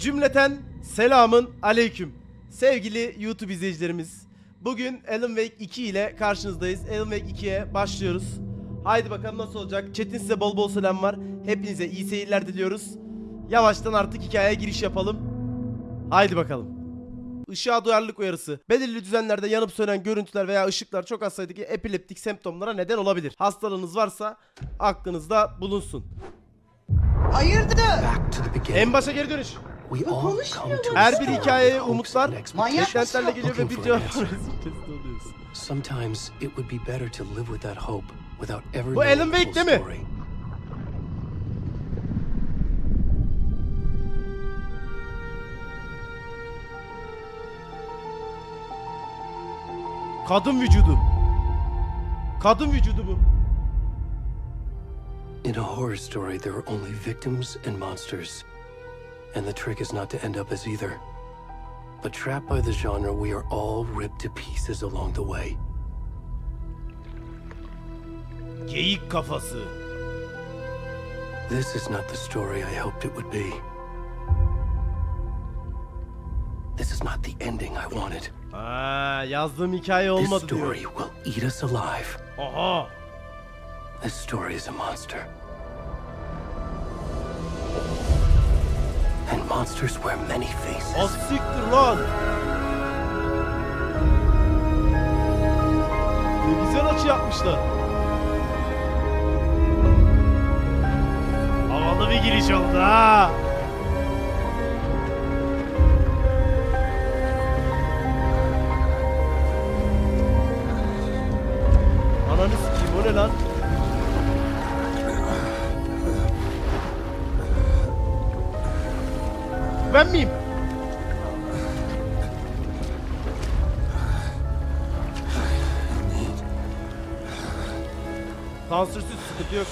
Cümleten selamın aleyküm. Sevgili YouTube izleyicilerimiz. Bugün Alan Wake 2 ile karşınızdayız. Alan Wake 2'ye başlıyoruz. Haydi bakalım nasıl olacak. Chat'in size bol bol selam var. Hepinize iyi seyirler diliyoruz. Yavaştan artık hikayeye giriş yapalım. Haydi bakalım. Işığa duyarlılık uyarısı. Belirli düzenlerde yanıp sönen görüntüler veya ışıklar çok az sayıdaki epileptik semptomlara neden olabilir. Hastalığınız varsa aklınızda bulunsun. Hayırdır? En başa geri dönüş. Her bir hikayeye umutlar, beklentilerle geliyor ve bir cevap Bu Alan Wake değil mi? Kadın vücudu. Kadın vücudu bu. In a horror story, there are only victims and monsters. And the trick is not to end up as either. But trapped by the genre, we are all ripped to pieces along the way. Geyik kafası. This is not the story I hoped it would be. This is not the ending I wanted. Yazdığım hikaye olmadı diyor. This story will eat us alive. Aha. This story is a monster. And monsters wear many faces. O siktir lan. Ne güzel açı yapmışlar. Havalı bir giriş oldu ha. Ananı sikeyim, o ne lan? Ben miyim? Sansürsüz, sıkıntı yok.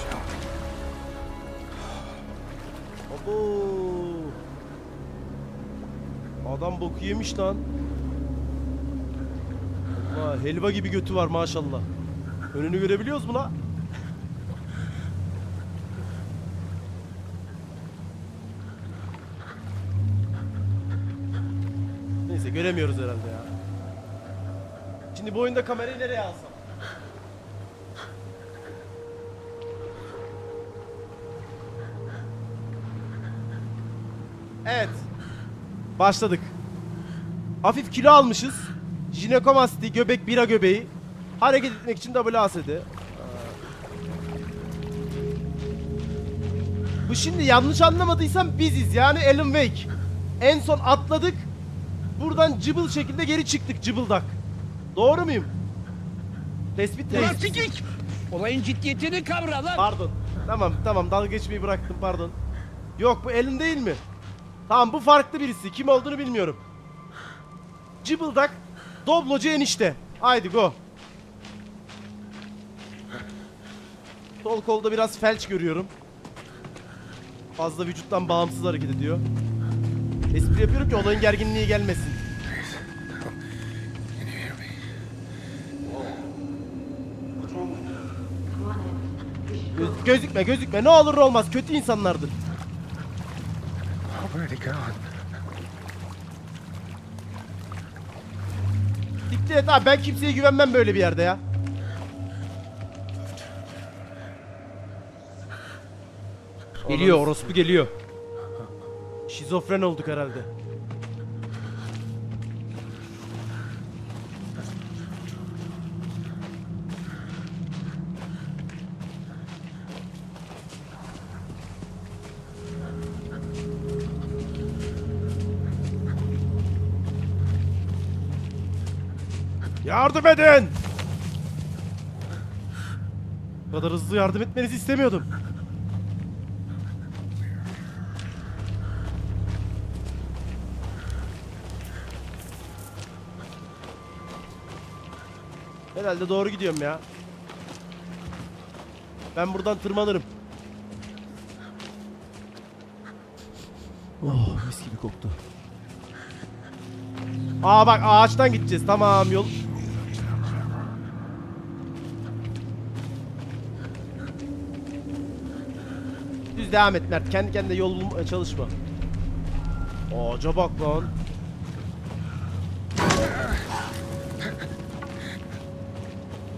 Abo. Adam boku yemiş lan. Allah, helva gibi götü var maşallah. Önünü görebiliyoruz mu lan? Neyse, göremiyoruz herhalde ya. Şimdi bu oyunda kamerayı nereye alsam? Evet. Başladık. Hafif kilo almışız. Jinekomasti, göbek, bira göbeği. Hareket etmek için WASD. Bu şimdi yanlış anlamadıysam biziz, yani Alan Wake. En son atladık. Buradan cıbıl şekilde geri çıktık, cıbıldak. Doğru muyum? Tespit reis. Olayın ciddiyetini kavra lan. Pardon. Tamam, dalga geçmeyi bıraktım, pardon. Yok, bu Alan değil mi? Tamam, bu farklı birisi. Kim olduğunu bilmiyorum. Cıbıldak, doblocu enişte. Haydi go. Sol kolda biraz felç görüyorum. Fazla vücuttan bağımsız hareket ediyor. Espri yapıyorum ki olayın gerginliği gelmesin. Gözükme. Ne olur ne olmaz. Kötü insanlardır. Dikkat et abi, ben kimseye güvenmem böyle bir yerde ya. Geliyor, orospu geliyor. Şizofren olduk herhalde. Yardım edin! Bu kadar hızlı yardım etmenizi istemiyordum. Herhalde doğru gidiyorum ya. Ben buradan tırmanırım. Oh, mis gibi koktu. Aa bak, ağaçtan gideceğiz. Tamam, yol. Düz devam et Mert. Kendi kendine yol bulmaya çalışma. Ağaca bak lan.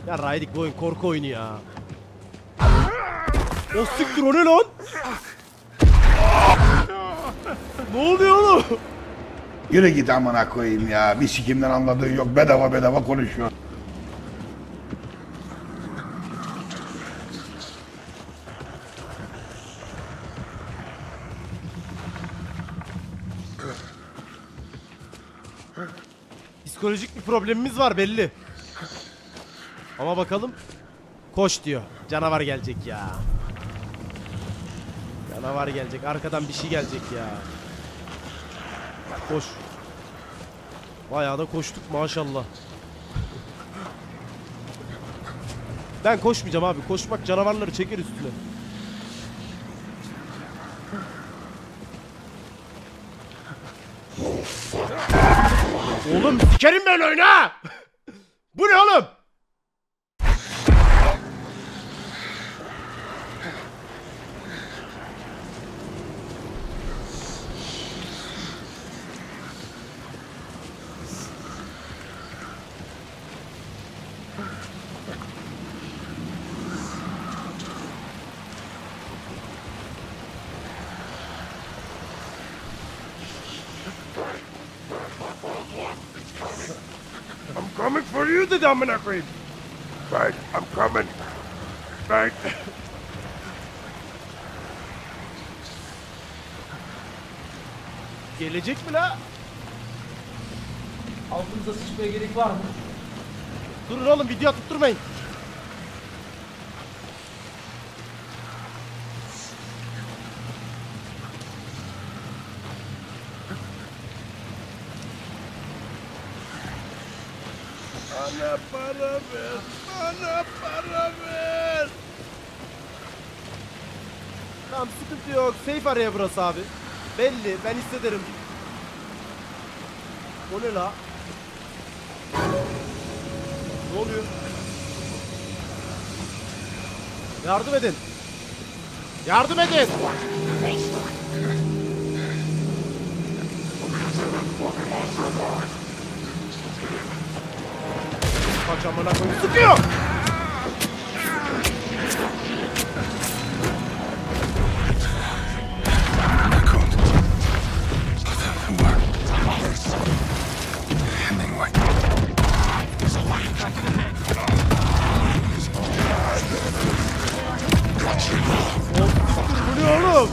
Ya Raydik bu oyun korku oyunu ya. O siktir, o ne lan? Ne oluyor oğlum? Yürü git amına koyayım ya. Bir sikimden anladığın yok. Bedava bedava konuşuyor. Psikolojik bir problemimiz var belli. Ama bakalım. Koş diyor. Canavar gelecek ya. Canavar gelecek. Arkadan bir şey gelecek ya. Koş. Bayağı da koştuk maşallah. Ben koşmayacağım abi. Koşmak canavarları çeker üstüne. Oğlum sikerim ben oyunu ha. Bu ne oğlum? I'm coming for you dedi amına koyayım. Right, I'm coming. Right. Gelecek mi la? Altınıza sıçmaya gerek var mı? Durun oğlum, video tutturmayın. Bana para ver. Bana para ver. Tamam, sıkıntı yok. Safe araya burası abi. Belli, ben hissederim. O ne la? Ne oluyor? Yardım edin. Yardım edin. Kaç amına koyayım, sıkıyor. Bu ne oğlum?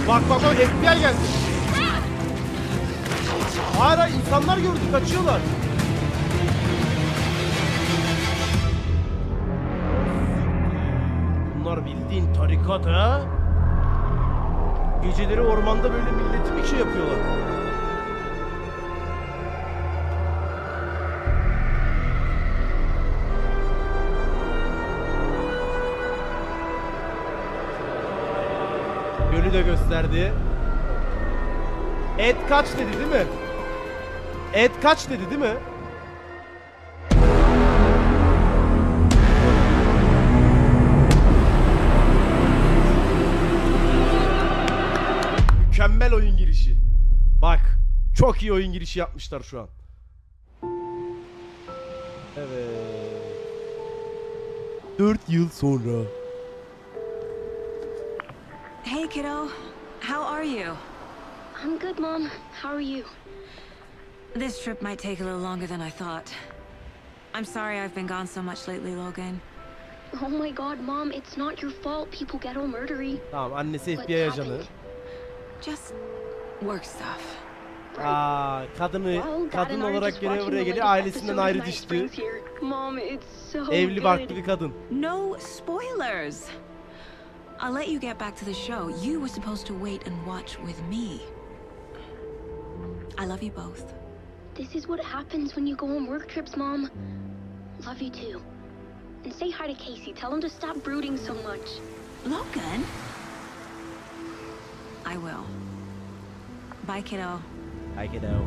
Bak bak bak, FBI geldi. Hala insanlar gördü, kaçıyorlar. Bunlar bildiğin tarikat ha. Geceleri ormanda böyle milleti bir şey yapıyorlar. Gölü de gösterdi. Et kaç dedi değil mi? Et kaç dedi değil mi? Mükemmel oyun girişi. Bak, çok iyi oyun girişi yapmışlar şu an. Evet. 4 yıl sonra. Hey, kiddo. How are you? I'm good, Mom. How are you? This trip might take a little longer than I thought. I'm sorry I've been gone so much lately, Logan. Oh my god, Mom, it's not your fault people get all murdery. Tamam, annesi What's FBI ajanı. happened? Just work stuff. Aa, kadın olarak gene buraya geliyor, ailesinden ayrı düştü. Mom, it's so Evli good. barklı bir kadın. No spoilers. I'll let you get back to the show. You were supposed to wait and watch with me. I love you both. This is what happens when you go on work trips, Mom. Love you too. And say hi to Casey. Tell him to stop brooding so much. Logan? I will. Bye, kiddo. Hi kiddo.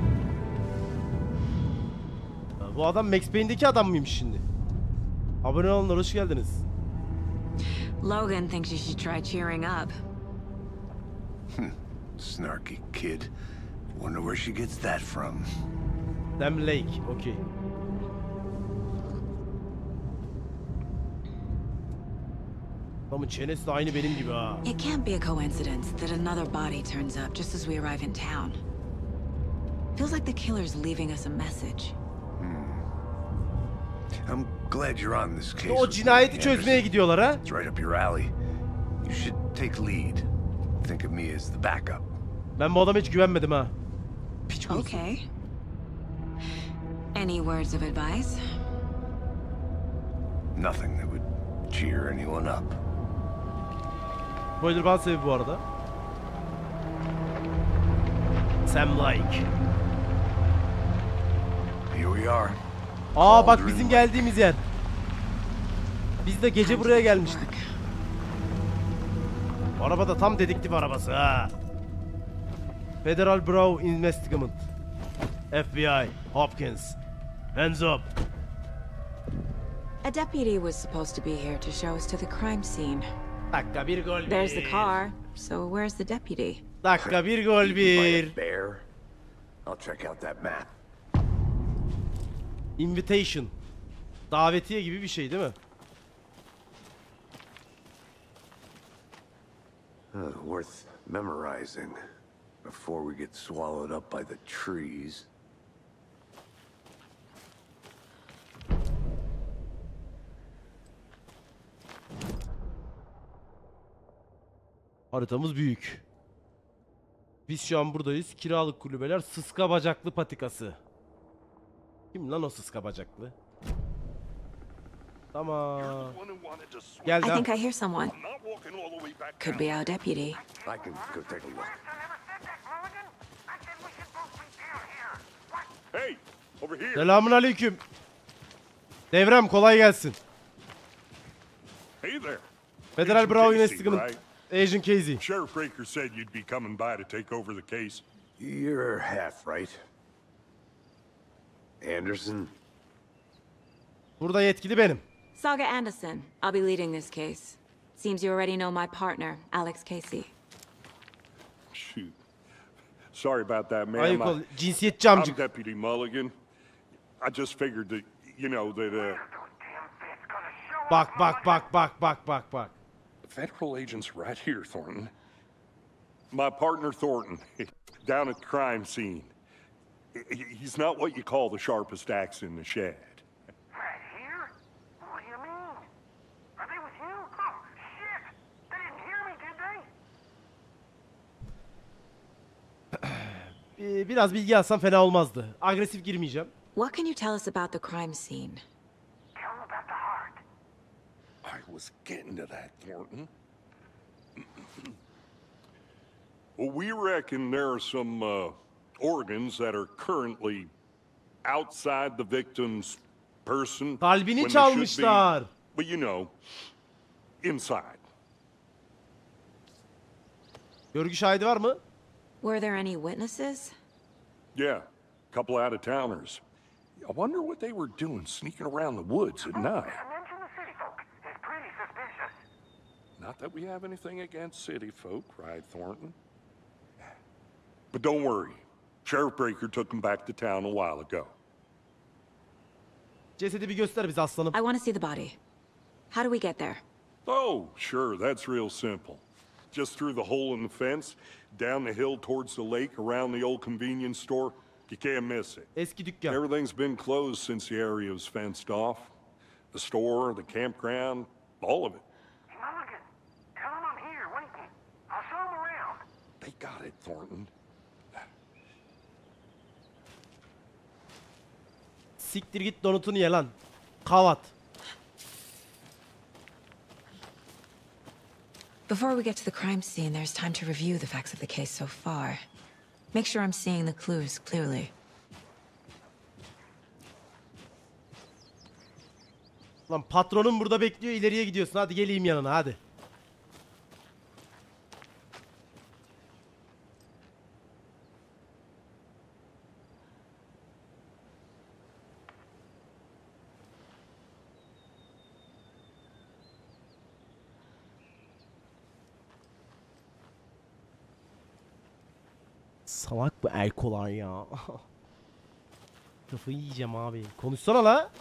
Bu adam Max Payne'deki adam mıymış şimdi? Abone olanlar hoş geldiniz. Logan thinks you should try cheering up. Snarky kid. Wonder where she gets that from. Dem Lake, okay. Adamın çenesi de aynı benim gibi ha. It can't be a coincidence that another body turns up just as we arrive in town. Feels like the killer's leaving us a message. I'm glad you're on this case. O cinayeti çözmeye gidiyorlar ha. It's right up your alley. You should take lead. Think of me as the backup. Ben bu adama hiç güvenmedim ha. Piç kurusu. Okay. Any words of advice? Nothing that would cheer anyone up. Spoiler ban sebebi bu arada. Sam like. Here we are. Aa bak bizim geldiğimiz yer. Biz de gece buraya gelmiştik. Araba da tam dedektif arabası ha. Federal Bureau Investigation. FBI, Hopkins. Hands up. A deputy was supposed to be here to show us to the crime scene. Dakika bir gol bir. There's the car, so where's the deputy? Dakika bir gol bir. Bear. I'll check out that map. Invitation. Davetiye gibi bir şey değil mi? Worth memorizing before we get swallowed up by the trees. Haritamız büyük. Biz şu an buradayız. Kiralık kulübeler, sıska bacaklı patikası. Kim lan o sıska bacaklı? Tamam. Gel I de. think I hear someone. Could be our deputy. I can go take a look. Hey, over here. Selamun aleyküm. Devrem kolay gelsin. Hey there. Federal Agent Bureau Casey, Investigation. right? Agent Casey. Sheriff Raker said you'd be coming by to take over the case. You're half right. Anderson? Burada yetkili benim. Saga Anderson. I'll be leading this case. Seems you already know my partner, Alex Casey. Shoot. Sorry about that, ma'am. Ayık ol. Cinsiyetçi I'm amcık. Deputy Mulligan. I just figured that, you know, that, Bak bak bak bak bak bak bak. The federal agent's right here, Thornton. My partner, Thornton, down at the crime scene. He's not what you call the sharpest axe in the shed. Right here? What do you mean? Are they with you? Oh, shit! They didn't hear me, did they? Biraz bilgi alsam fena olmazdı. Agresif girmeyeceğim. What can you tell us about the crime scene? Tell them about the heart. I was getting to that, Thornton. Well, we reckon there are some organs that are currently outside the victim's person. Kalbini when they should be, çalmışlar. but you know, inside. Görgü şahidi var mı? Were there any witnesses? Yeah, a couple out-of-towners. I wonder what they were doing sneaking around the woods at night. Mention the city folk. It's pretty suspicious. Not that we have anything against city folk, right, Thornton? But don't worry. Sheriff Breaker took them back to town a while ago. Cesedi bir göster bize aslanım. I want to see the body. How do we get there? Oh, sure, that's real simple. Just through the hole in the fence, down the hill towards the lake, around the old convenience store. You can't miss it. Eski dükkan. Everything's been closed since the area was fenced off. The store, the campground, all of it. Hey, Mulligan, tell them I'm here waiting. I'll show them around. They got it, Thornton. Siktir git donutunu ye lan. Kavat. Before we get to the crime scene, there's time to review the facts of the case so far. Make sure I'm seeing the clues clearly. Lan patronun burada bekliyor, ileriye gidiyorsun. Hadi geleyim yanına hadi. Salak bu erkolar ya. Kafayı yiyeceğim abi. Konuşsana la.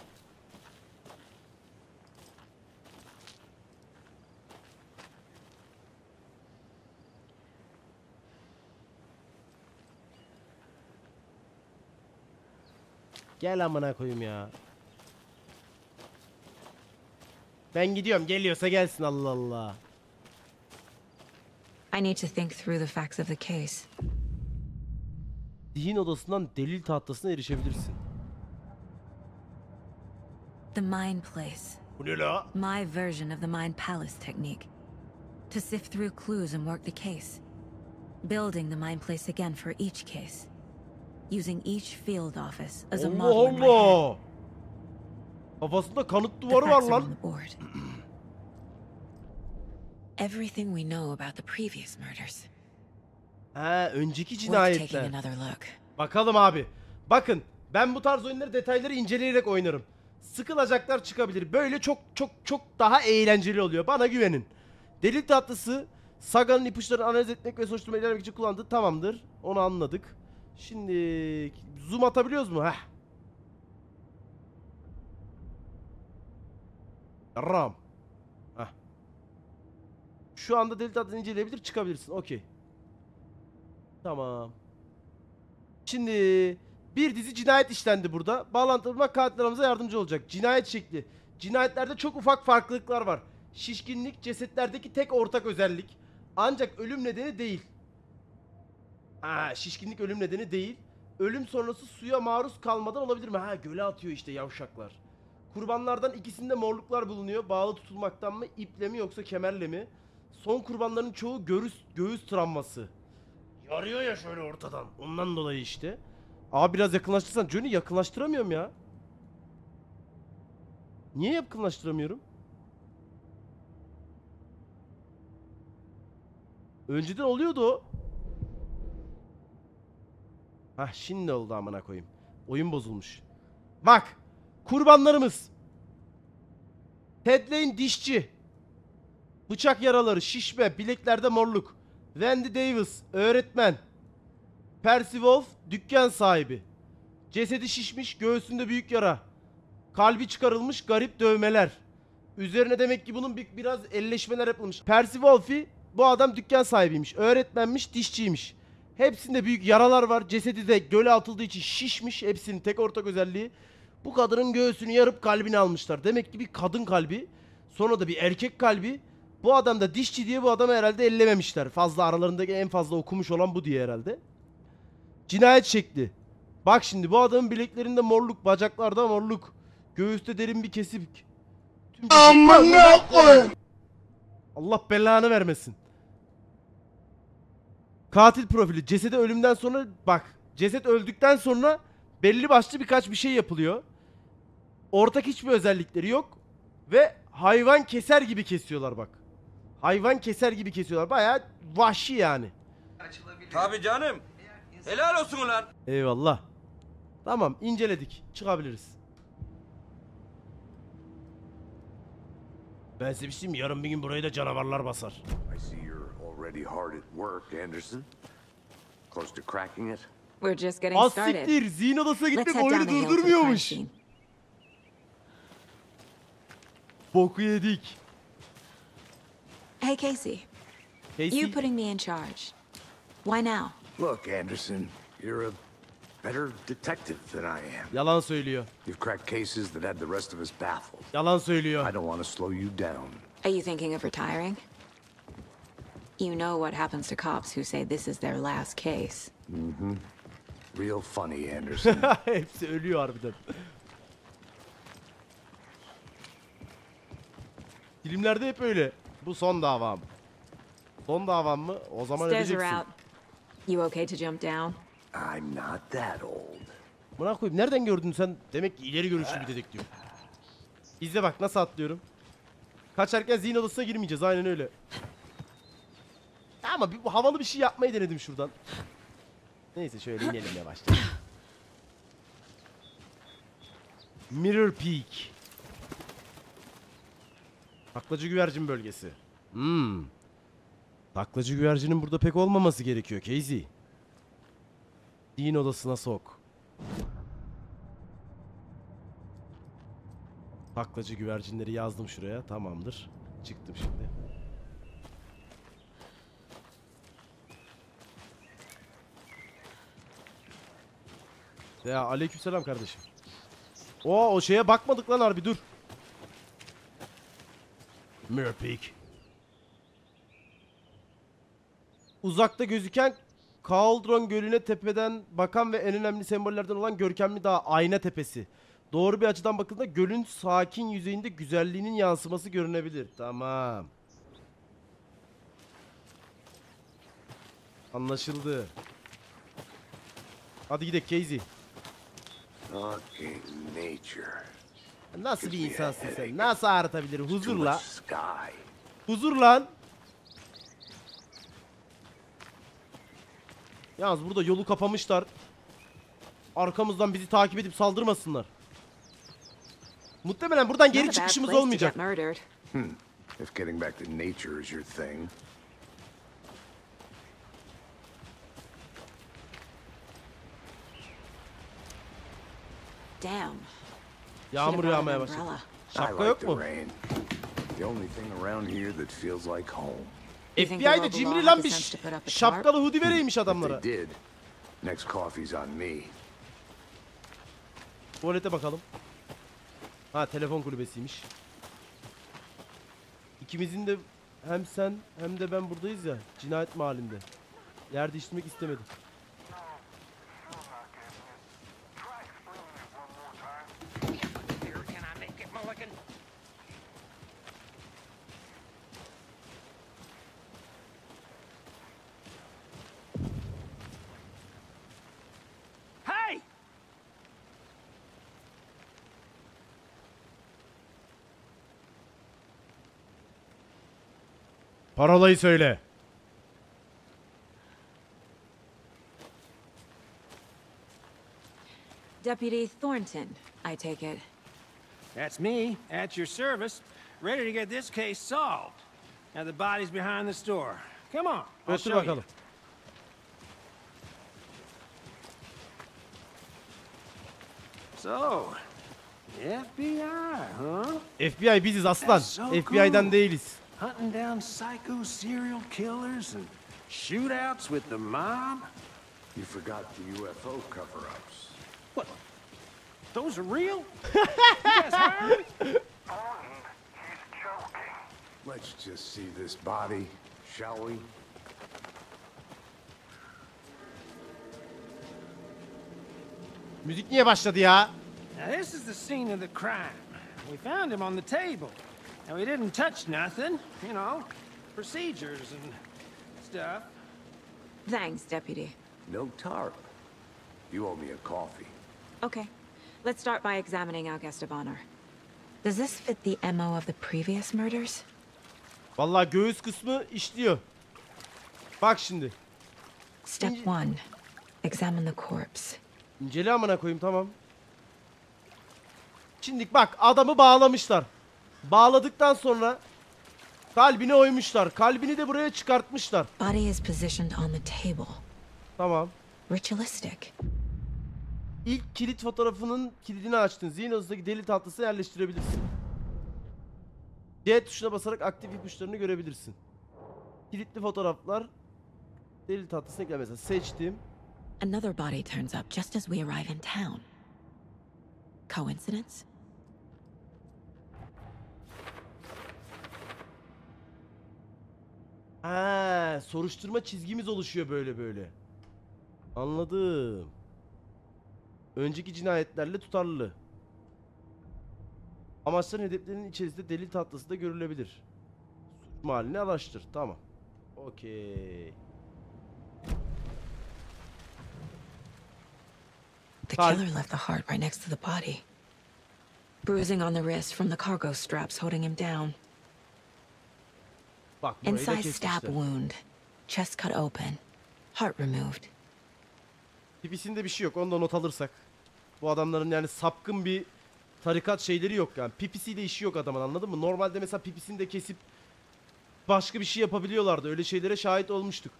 Gel amına koyayım ya. Ben gidiyorum. Geliyorsa gelsin, Allah Allah. I need to think through the facts of the case. Zihin odasından delil tahtasına erişebilirsin. The Mind Place. Bu ne la? My version of the Mind Palace technique. To sift through clues and work the case. Building the Mind Place again for each case. Using each field office as a model in my head. Allah! Kafasında kanıt The duvarı var facts are on lan. the board. Everything we know about the previous murders. Ha, önceki Worth taking cinayetler. another look. Bakalım abi. Bakın, ben bu tarz oyunları detayları inceleyerek oynarım. Sıkılacaklar çıkabilir. Böyle çok daha eğlenceli oluyor. Bana güvenin. Delil tatlısı Saga'nın ipuçlarını analiz etmek ve soruşturmayı ilerlemek için kullandığı tamamdır. Onu anladık. Şimdi zoom atabiliyoruz mu? Heh. Ram. Heh. Şu anda delil tatlısını inceleyebilir, çıkabilirsin. Okey. Tamam. Şimdi bir dizi cinayet işlendi burada. Bağlantı katillerimize yardımcı olacak. Cinayet şekli. Cinayetlerde çok ufak farklılıklar var. Şişkinlik cesetlerdeki tek ortak özellik. Ancak ölüm nedeni değil. Şişkinlik ölüm nedeni değil. Ölüm sonrası suya maruz kalmadan olabilir mi? Göle atıyor işte yavşaklar. Kurbanlardan ikisinde morluklar bulunuyor. Bağlı tutulmaktan mı, iple mi yoksa kemerle mi? Son kurbanların çoğu göğüs travması. Yarıyor ya şöyle ortadan. Ondan dolayı işte. Abi biraz yakınlaştırsan. Johnny, yakınlaştıramıyorum ya. Niye yakınlaştıramıyorum? Önceden oluyordu o. Şimdi oldu amına koyayım. Oyun bozulmuş. Bak. Kurbanlarımız. Ted Lane dişçi. Bıçak yaraları, şişme, bileklerde morluk. Wendy Davis, öğretmen. Percy Wolf, dükkan sahibi. Cesedi şişmiş, göğsünde büyük yara. Kalbi çıkarılmış, garip dövmeler. Üzerine demek ki bunun biraz elleşmeler yapılmış. Percy Wolf'i, bu adam dükkan sahibiymiş, öğretmenmiş, dişçiymiş. Hepsinde büyük yaralar var. Cesedi de göle atıldığı için şişmiş. Hepsinin tek ortak özelliği. Bu kadının göğsünü yarıp kalbini almışlar. Demek ki bir kadın kalbi. Sonra da bir erkek kalbi. Bu adam da dişçi diye bu adamı herhalde ellememişler. Fazla aralarındaki en fazla okumuş olan bu diye herhalde. Cinayet şekli. Bak şimdi bu adamın bileklerinde morluk, bacaklarda morluk. Göğüste derin bir kesik. Amına koyayım. Allah belanı vermesin. Katil profili. Cesede ölümden sonra bak. Ceset öldükten sonra belli başlı birkaç bir şey yapılıyor. Ortak hiçbir özellikleri yok. Ve hayvan keser gibi kesiyorlar bak. Hayvan keser gibi kesiyorlar. Bayağı vahşi yani. Tabii canım. Helal olsun ulan. Eyvallah. Tamam, inceledik. Çıkabiliriz. Ben size bir şey diyeyim, yarın bir gün burayı da canavarlar basar. I see you're already hard at work, Anderson. Close to cracking it? We're just getting started. Siktir, zihin odasına Let's gitmek head down oyunu the hill to the crime durdurmuyormuş. scene. Boku yedik. Hey Casey, Casey, you putting me in charge. Why now? Look, Anderson, you're a better detective than I am. yalan söylüyor. You've cracked cases that had the rest of us baffled. Yalan söylüyor. I don't want to slow you down. Are you thinking of retiring? You know what happens to cops who say this is their last case. Real funny, Anderson. Hepsi ölüyor harbiden. Filmlerde hep öyle. Bu son davam. Son davam mı? O zaman Stairs are öleceksin. out. You okay to jump down? I'm not that old. Buna koyayım. Nereden gördün sen? Demek ki ileri görüşlü bir dedektif. İzle bak nasıl atlıyorum. Kaçarken zihin odasına girmeyeceğiz, aynen öyle. Ama bir havalı bir şey yapmayı denedim şuradan. Neyse şöyle inelim yavaşça. Mirror Peak. Taklacı güvercin bölgesi. Taklacı güvercinin burada pek olmaması gerekiyor Casey. Zihin odasına sok. Taklacı güvercinleri yazdım şuraya. Tamamdır. Çıktım şimdi. Ya aleykümselam kardeşim. O şeye bakmadık lan harbi, dur. Mirror Peak. Uzakta gözüken Cauldron Gölü'ne tepeden bakan ve en önemli sembollerden olan görkemli dağ Ayna Tepesi. Doğru bir açıdan bakıldığında gölün sakin yüzeyinde güzelliğinin yansıması görünebilir. Tamam. Anlaşıldı. Hadi gidelim Casey. Okay, nature. Nasıl bir insansın sen? Nasıl aratabilir? Huzurla. Sky. Huzur lan. Yalnız burada yolu kapamışlar. Arkamızdan bizi takip edip saldırmasınlar. Muhtemelen buradan geri çıkışımız olmayacak. If getting back to nature is your thing. Damn. Yağmur yağmaya başladı. Şapka yok mu? The only thing around here that feels like home. FBI'de cimri lan bir şapkalı hoodie vereymiş adamlara. They did. Next coffee's on me. Tuvalete bakalım. Ha, telefon kulübesiymiş. İkimizin de hem sen hem de ben buradayız ya, cinayet mahallinde. Yer değiştirmek istemedim. Hey! Parolayı söyle. Deputy Thornton, I take it. That's me, at your service, ready to get this case solved. Now the body's behind the store. Come on, I'll Götür show you. bakalım. So, FBI, huh? FBI biziz aslan. That's so FBI'den cool. değiliz. Hunting down psycho serial killers and shootouts with the mob? You forgot the UFO cover-ups. What? Those are real? You guys hired? He's joking. Let's just see this body, shall we? Müzik niye başladı ya? Now this is the scene of the crime. We found him on the table. Now he didn't touch nothing, you know, procedures and stuff. Thanks, Deputy. No tarp. You owe me a coffee. Okay, let's start by examining our guest of honor. Does this fit the MO of the previous murders? Vallahi göğüs kısmı işliyor. Bak şimdi. Step 1. Examine the corpse. İncele amına koyayım, tamam. Şimdi bak, adamı bağlamışlar. Bağladıktan sonra kalbini oymuşlar. Kalbini de buraya çıkartmışlar. Body is positioned on the table. Tamam. Ritualistic. İlk kilit fotoğrafının kilidini açtın. Zihin odasındaki deli tahtası yerleştirebilirsin. C tuşuna basarak aktif ipuçlarını görebilirsin. Kilitli fotoğraflar deli tahtasına ekle mesela. Seçtim. Another body turns up just as we arrive in town. Coincidence? Ha, soruşturma çizgimiz oluşuyor böyle böyle. Anladım. Önceki cinayetlerle tutarlı. Amaçların hedeflerinin içerisinde delil tahtası da görülebilir. Suç mahallini araştır. Tamam. Okey. The killer left the heart right next to the body. Bruising on the wrist from the cargo straps holding him down. Bak burayı da Inside stab kesmişler. wound. Chest cut open. Heart removed. Pipisinde bir şey yok. Onu da not alırsak. Bu adamların yani sapkın bir tarikat şeyleri yok yani. Pipisiyle işi yok adamın, anladın mı? Normalde mesela pipisini de kesip başka bir şey yapabiliyorlardı. Öyle şeylere şahit olmuştuk.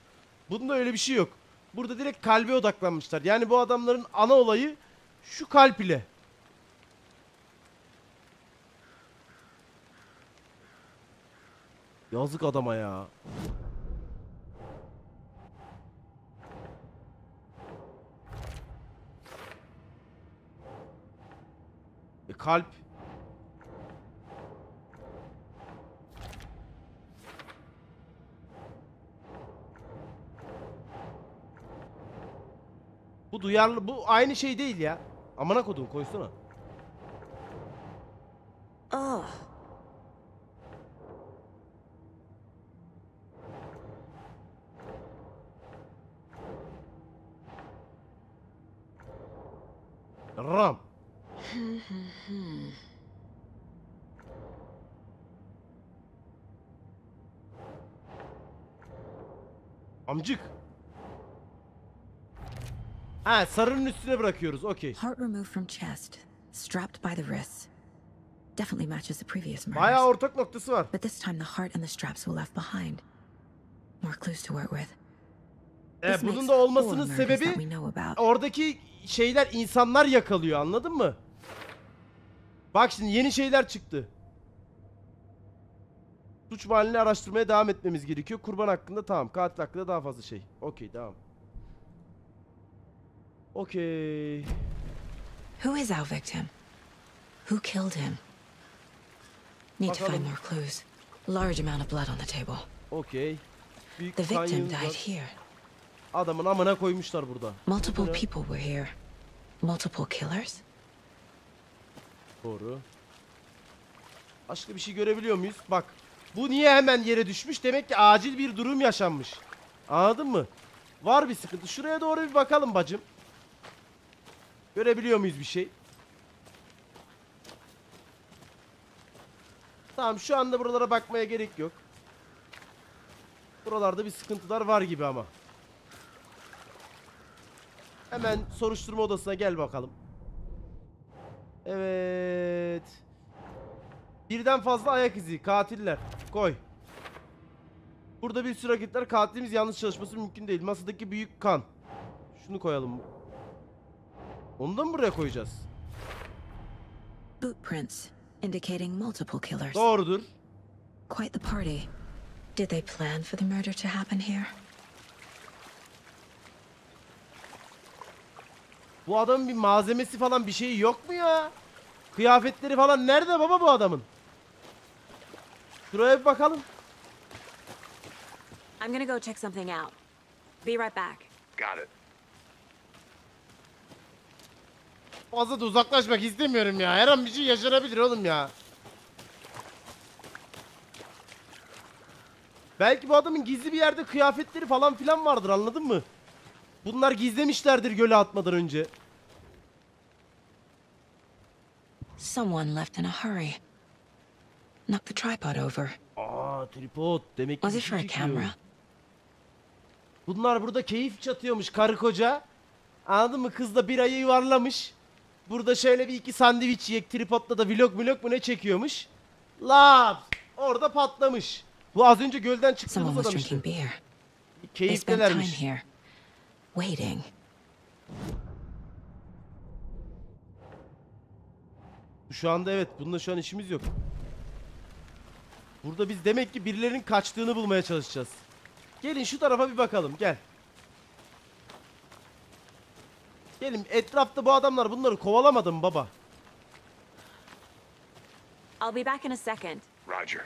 Bunda öyle bir şey yok. Burada direkt kalbe odaklanmışlar. Yani bu adamların ana olayı şu kalp ile. Yazık adama ya. Kalp. Bu duyarlı, bu aynı şey değil ya. Amına kodum, koysana. Oh. Ram. Amcık. Ha, sarının üstüne bırakıyoruz. Okey. Heart removed from chest. Strapped by the wrists. Definitely matches the previous murders. Bayağı ortak noktası var. But this time the heart and the straps were left behind. More clues to work with. This Bunun makes da olmasının 4 murders that sebebi we know about. oradaki şeyler, insanlar yakalıyor, anladın mı? Bak şimdi yeni şeyler çıktı. Suç mahallini araştırmaya devam etmemiz gerekiyor. Kurban hakkında tamam. Katil hakkında daha fazla şey. Okey, tamam. Okey. Who is our victim? Who killed him? Need to find more clues. Large amount of blood on the table. Okey. Büyük The victim kanyonumuz died var. here. Adamın amına koymuşlar burada. Multiple Bu ne? people were here. Multiple killers? Doğru. Başka bir şey görebiliyor muyuz? Bak. Bu niye hemen yere düşmüş? Demek ki acil bir durum yaşanmış. Anladın mı? Var bir sıkıntı. Şuraya doğru bir bakalım bacım. Görebiliyor muyuz bir şey? Tamam, şu anda buralara bakmaya gerek yok. Buralarda bir sıkıntılar var gibi ama. Hemen soruşturma odasına gel bakalım. Evet. Birden fazla ayak izi, katiller. Koy. Burada bir sürü hareketler, katilimiz yalnız çalışması mümkün değil. Masadaki büyük kan. Şunu koyalım. Onu da mı buraya koyacağız? Boot prints indicating multiple killers. Doğrudur. Quite the party. Did they plan for the murder to happen here? Bu adamın bir malzemesi falan bir şeyi yok mu ya? Kıyafetleri falan nerede baba bu adamın? Şuraya bir bakalım. I'm gonna go check something out. Be right back. Got it. Fazla da uzaklaşmak istemiyorum ya. Her an bir şey yaşanabilir oğlum ya. Belki bu adamın gizli bir yerde kıyafetleri falan filan vardır, anladın mı? Bunlar gizlemişlerdir göle atmadan önce. Someone left in a hurry. Knocked the tripod over. Aa, tripod. Demek ki Was bir it for şey a çekiyor. camera? Bunlar burada keyif çatıyormuş karı koca. Anladın mı? Kız da bir ayı yuvarlamış. Burada şöyle bir iki sandviç yiyek, tripodla da vlog mu ne çekiyormuş. Laps! Orada patlamış. Bu az önce gölden Someone çıktığımız was adam işte. drinking beer. They spent time Keyiftelermiş. here, waiting. Şu anda evet, bununla şu an işimiz yok. Burada biz demek ki birilerinin kaçtığını bulmaya çalışacağız. Gelin şu tarafa bir bakalım, gel. Gelin, etrafta bu adamlar bunları kovalamadı mı baba? I'll be back in a second. Roger.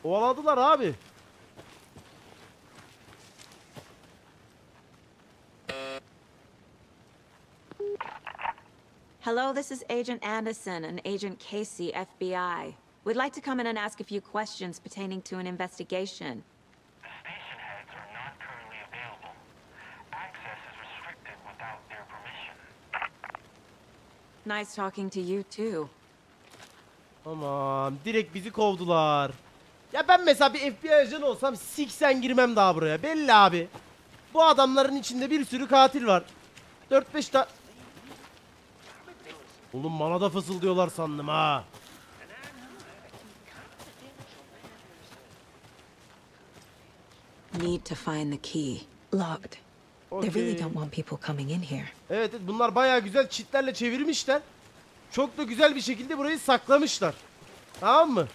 Kovaladılar abi. Hello, this is Agent Anderson and Agent Casey, FBI. We'd like to come in and ask a few questions pertaining to an investigation. The station heads are not currently available. Access is restricted without their permission. Nice talking to you too. Aman direkt bizi kovdular. Ya ben mesela bir FBI ajanı olsam siksen girmem daha buraya. Belli abi. Bu adamların içinde bir sürü katil var. 4-5 tane... Oğlum bana da fısıldıyorlar sandım ha. Need to find the key. Locked. They really don't want people coming in here. Evet, bunlar bayağı güzel çitlerle çevirmişler. Çok da güzel bir şekilde burayı saklamışlar. Tamam mı?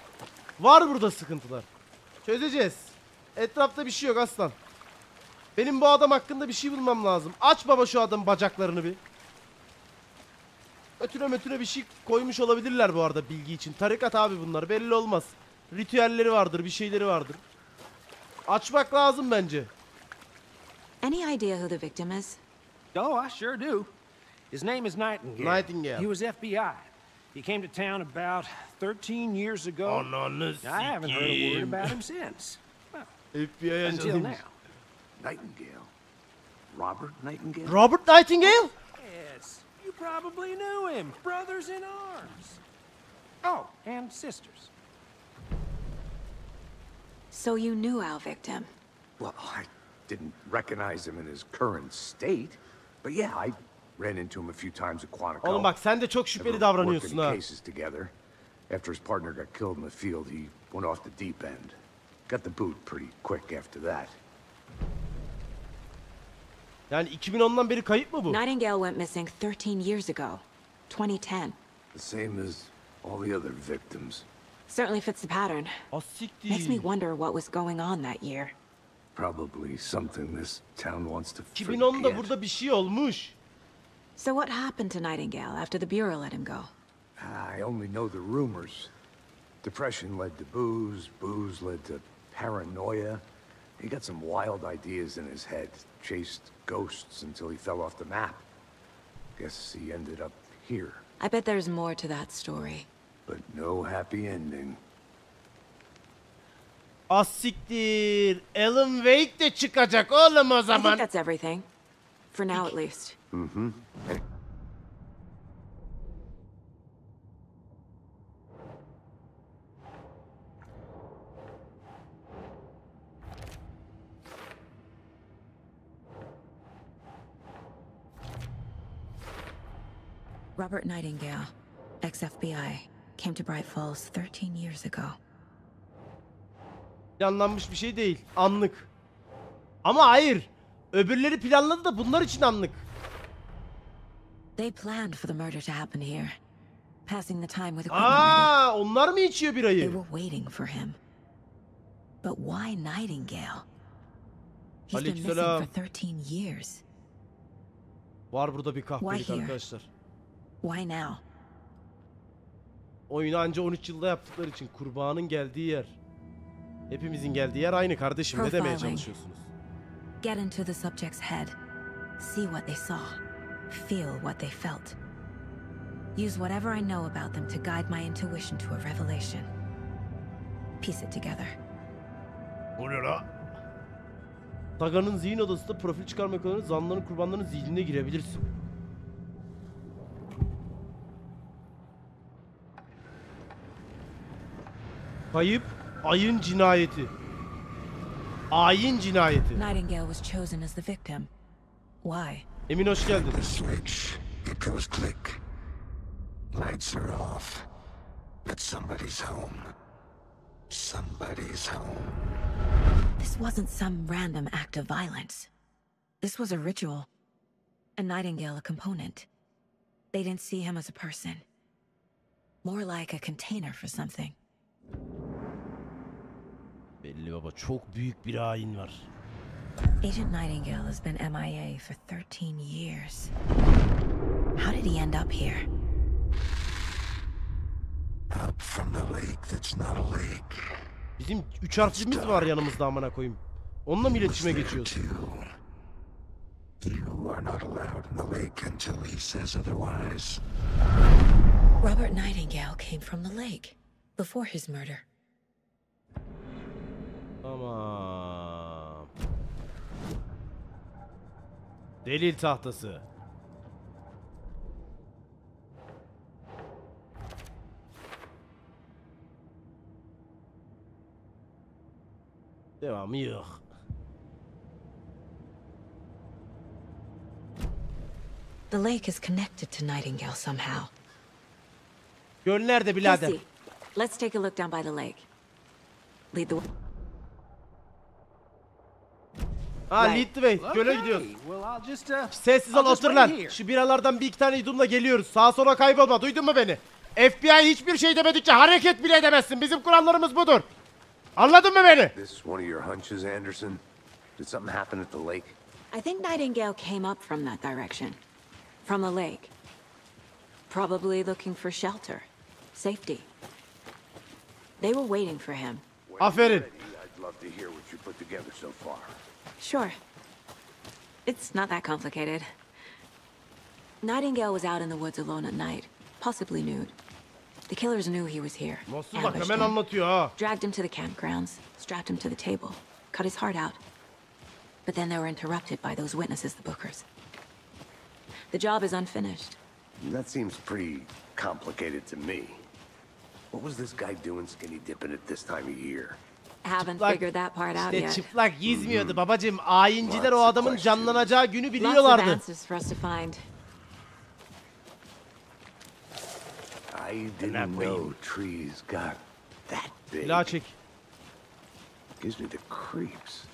Var burada sıkıntılar. Çözeceğiz. Etrafta bir şey yok aslan. Benim bu adam hakkında bir şey bulmam lazım. Aç baba şu adamın bacaklarını bir. Ötüne bir şey koymuş olabilirler bu arada bilgi için. Tarikat abi bunlar, belli olmaz. Ritüelleri vardır, bir şeyleri vardır. Açmak lazım bence. Any idea who the victim is? Oh, I sure do. His name is Nightingale. Nightingale. He was FBI. He came to town about 13 years ago. Ananı I haven't heard a word sikeyim. about him since. Well, FBI until ajanıymış. now. Nightingale? Robert Nightingale? Robert Nightingale? Yes, you probably knew him. Brothers in arms. Oh, and sisters. So you knew our victim? Well, I didn't recognize him in his current state, but yeah, I ran into him a few times at Quantico. Oğlum bak sen de çok şüpheli Never davranıyorsun worked ha. any cases together. After his partner got killed in the field, he went off the deep end. Got the boot pretty quick after that. Yani 2010'dan beri kayıp mı bu? Nightingale went missing 13 years ago. 2010. The same as all the other victims. Certainly fits the pattern. Ah siktir. Makes me wonder what was going on that year. Probably something this town wants to 2010'da forget. burada bir şey olmuş. So what happened to Nightingale after the Bureau let him go? I only know the rumors. Depression led to booze, booze led to paranoia. He got some wild ideas in his head, chased ghosts until he fell off the map. Guess he ended up here, I bet there's more to that story. but no happy ending. Ah siktir. Alan Wake de çıkacak oğlum o I think zaman. that's everything. For now at least. Mm-hmm. Robert Nightingale, ex-FBI, came to Bright Falls 13 years ago. Planlanmış bir şey değil. Anlık. Ama hayır. Öbürleri planladı da bunlar için anlık. They planned for the murder to happen here, passing the time with equipment ready. Aa, onlar mı içiyor They birayı? were waiting for him. But why Nightingale? He's been missing Aleykümselam. for 13 years. Var burada bir kahpelik Why here? arkadaşlar. Why now? Oyunu anca 13 yılda yaptıkları için kurbanın geldiği yer. Hepimizin geldiği yer aynı kardeşim. Ne demeye Profiling. çalışıyorsunuz? Get into the subject's head. See what they saw. Feel what they felt. Use whatever I know about them to guide my intuition to a revelation. Piece it together. O ne la? Taga'nın zihin odasında profil çıkarmak olan zanlıların kurbanların zihnine girebilirsin. Kayıp ayın cinayeti. Ayin cinayeti. Nightingale was chosen as the victim. Why? Emin hoş geldin. The switch, it goes click. Lights are off. But somebody's home. Somebody's home. This wasn't some random act of violence. This was a ritual. And Nightingale a component. They didn't see him as a person. More like a container for something. Belli baba, çok büyük bir hain var. Agent Nightingale has been MIA for 13 years. How did he end up here? Up from the lake that's not a lake. Bizim 3 harflimiz var yanımızda amına koyayım. Onunla mı iletişime geçiyoruz? You are not allowed in the lake until he says otherwise. Robert Nightingale came from the lake before his murder. Tamam. Delil tahtası. Devamı yok. The lake is connected to Nightingale somehow. Göl nerede birader? Casey, let's take a look down by the lake. Lead the way. Ha, lead the way. Göle gidiyoruz. Sessiz ol, otur lan. Şu biralardan bir iki tane yudumla geliyoruz. Sağa sola kaybolma. Duydun mu beni? FBI hiçbir şey demedikçe hareket bile edemezsin. Bizim kurallarımız budur. Anladın mı beni? This one of your hunches, Anderson? Did something happen at the lake? I think Nightingale came up from that direction. From the lake. Probably looking for shelter. Safety. They were waiting for him. Aferin. I'd love to hear what you put together so far. Sure. It's not that complicated. Nightingale was out in the woods alone at night, possibly nude. The killers knew he was here. Nasıl bak, hemen anlatıyor ha. Dragged him to the campgrounds, strapped him to the table, cut his heart out. But then they were interrupted by those witnesses, the Bookers. The job is unfinished. That seems pretty complicated to me. What was this guy doing skinny dipping at this time of year? Haven't figured that part out İşte yet. çıplak yüzmüyordu babacığım. Ayinciler o adamın canlanacağı günü Lots of biliyorlardı. answers for us to find. I didn't know trees got that big. Silah çek. Gives me the creeps.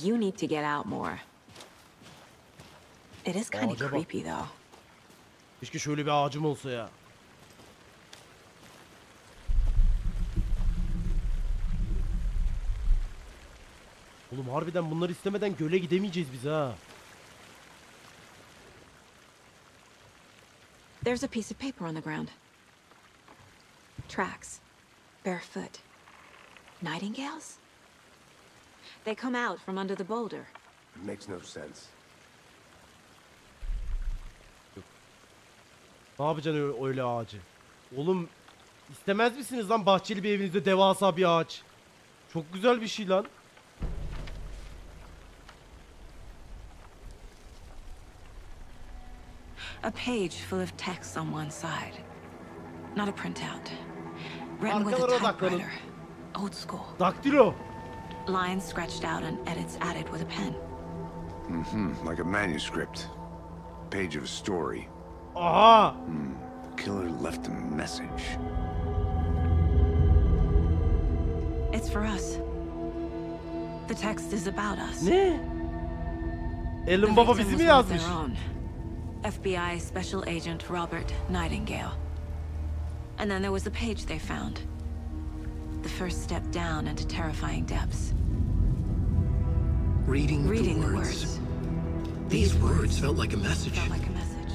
You need to get out more. It is kind of Ağaca bak. creepy though. Keşke şöyle bir ağacım olsa ya. Oğlum harbiden bunları istemeden göle gidemeyeceğiz biz ha. There's a piece of paper on the ground. Tracks. Barefoot. Nightingales? They come out from under the boulder. It makes no sense. Ne yapacaksın öyle ağacı? Oğlum istemez misiniz lan bahçeli bir evinizde devasa bir ağaç? Çok güzel bir şey lan. A page full of text on one side. Not a printout. Written with a Arkalara odaklanın. typewriter. Old school. Daktilo. Lines scratched out and edits added with a pen. Like a manuscript. Page of a story. Aha. Killer left a message. It's for us. The text is about us. Ne? The Elin baba victim bizi mi was one of yazmış? their own. FBI Special Agent Robert Nightingale. And then there was the page they found. The first step down into terrifying depths. Reading Reading the the words. words. These words felt like a message. Felt like a message.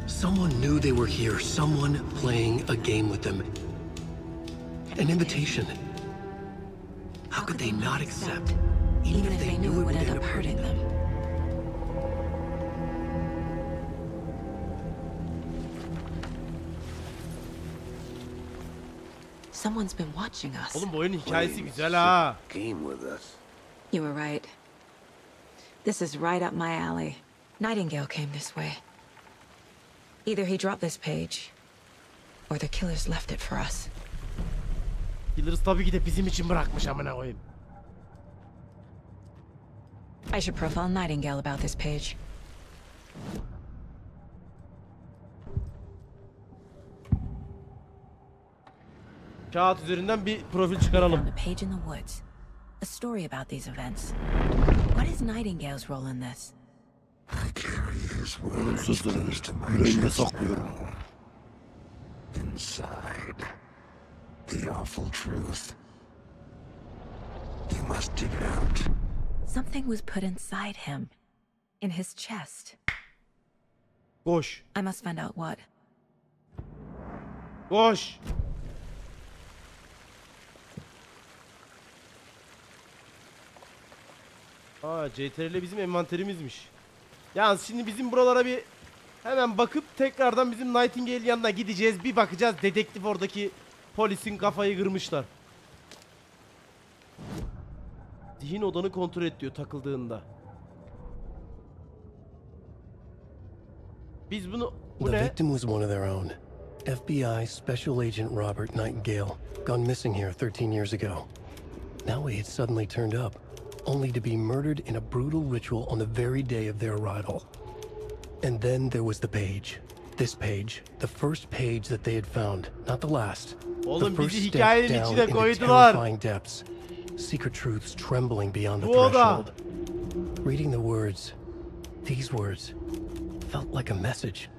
Someone knew they were here. Someone playing a game with them. An invitation. How could they not accept? Even if they knew it would end up hurting them. Someone's been watching us. Oğlum bu oyunun hikayesi güzel ha. Game with us. You were right. This is right up my alley. Nightingale came this way. Either he dropped this page, or the killers left it for us. Killers tabii ki de bizim için bırakmış amına koyayım. I should profile Nightingale about this page. Kağıt üzerinden bir profil çıkaralım. Found a page in the woods. A story about these events. What is Nightingale's role in this? Ölümsüzlüğü yüreğimde saklıyorum. Inside, the awful truth. You must dig it out. Something was put inside him. In his chest. Koş. I must find out what. Koş. Aa, CTRL bizim envanterimizmiş. Yalnız şimdi bizim buralara bir hemen bakıp tekrardan bizim Nightingale yanına gideceğiz. Bir bakacağız, dedektif oradaki polisin kafayı kırmışlar. Zihin odanı kontrol et diyor takıldığında. Biz bunu... Bu The ne? victim was one of their own. FBI Special Agent Robert Nightingale, gone missing here 13 years ago. Now he had suddenly turned up, only to be murdered in a brutal ritual on the very day of their arrival. And then there was the page. This page, the first page that they had found, not the last. Oğlum the first bizi step hikayenin down içine into koydular. terrifying depths. Secret truths trembling beyond the Bu oda. threshold. Reading the words, these words, felt like a message.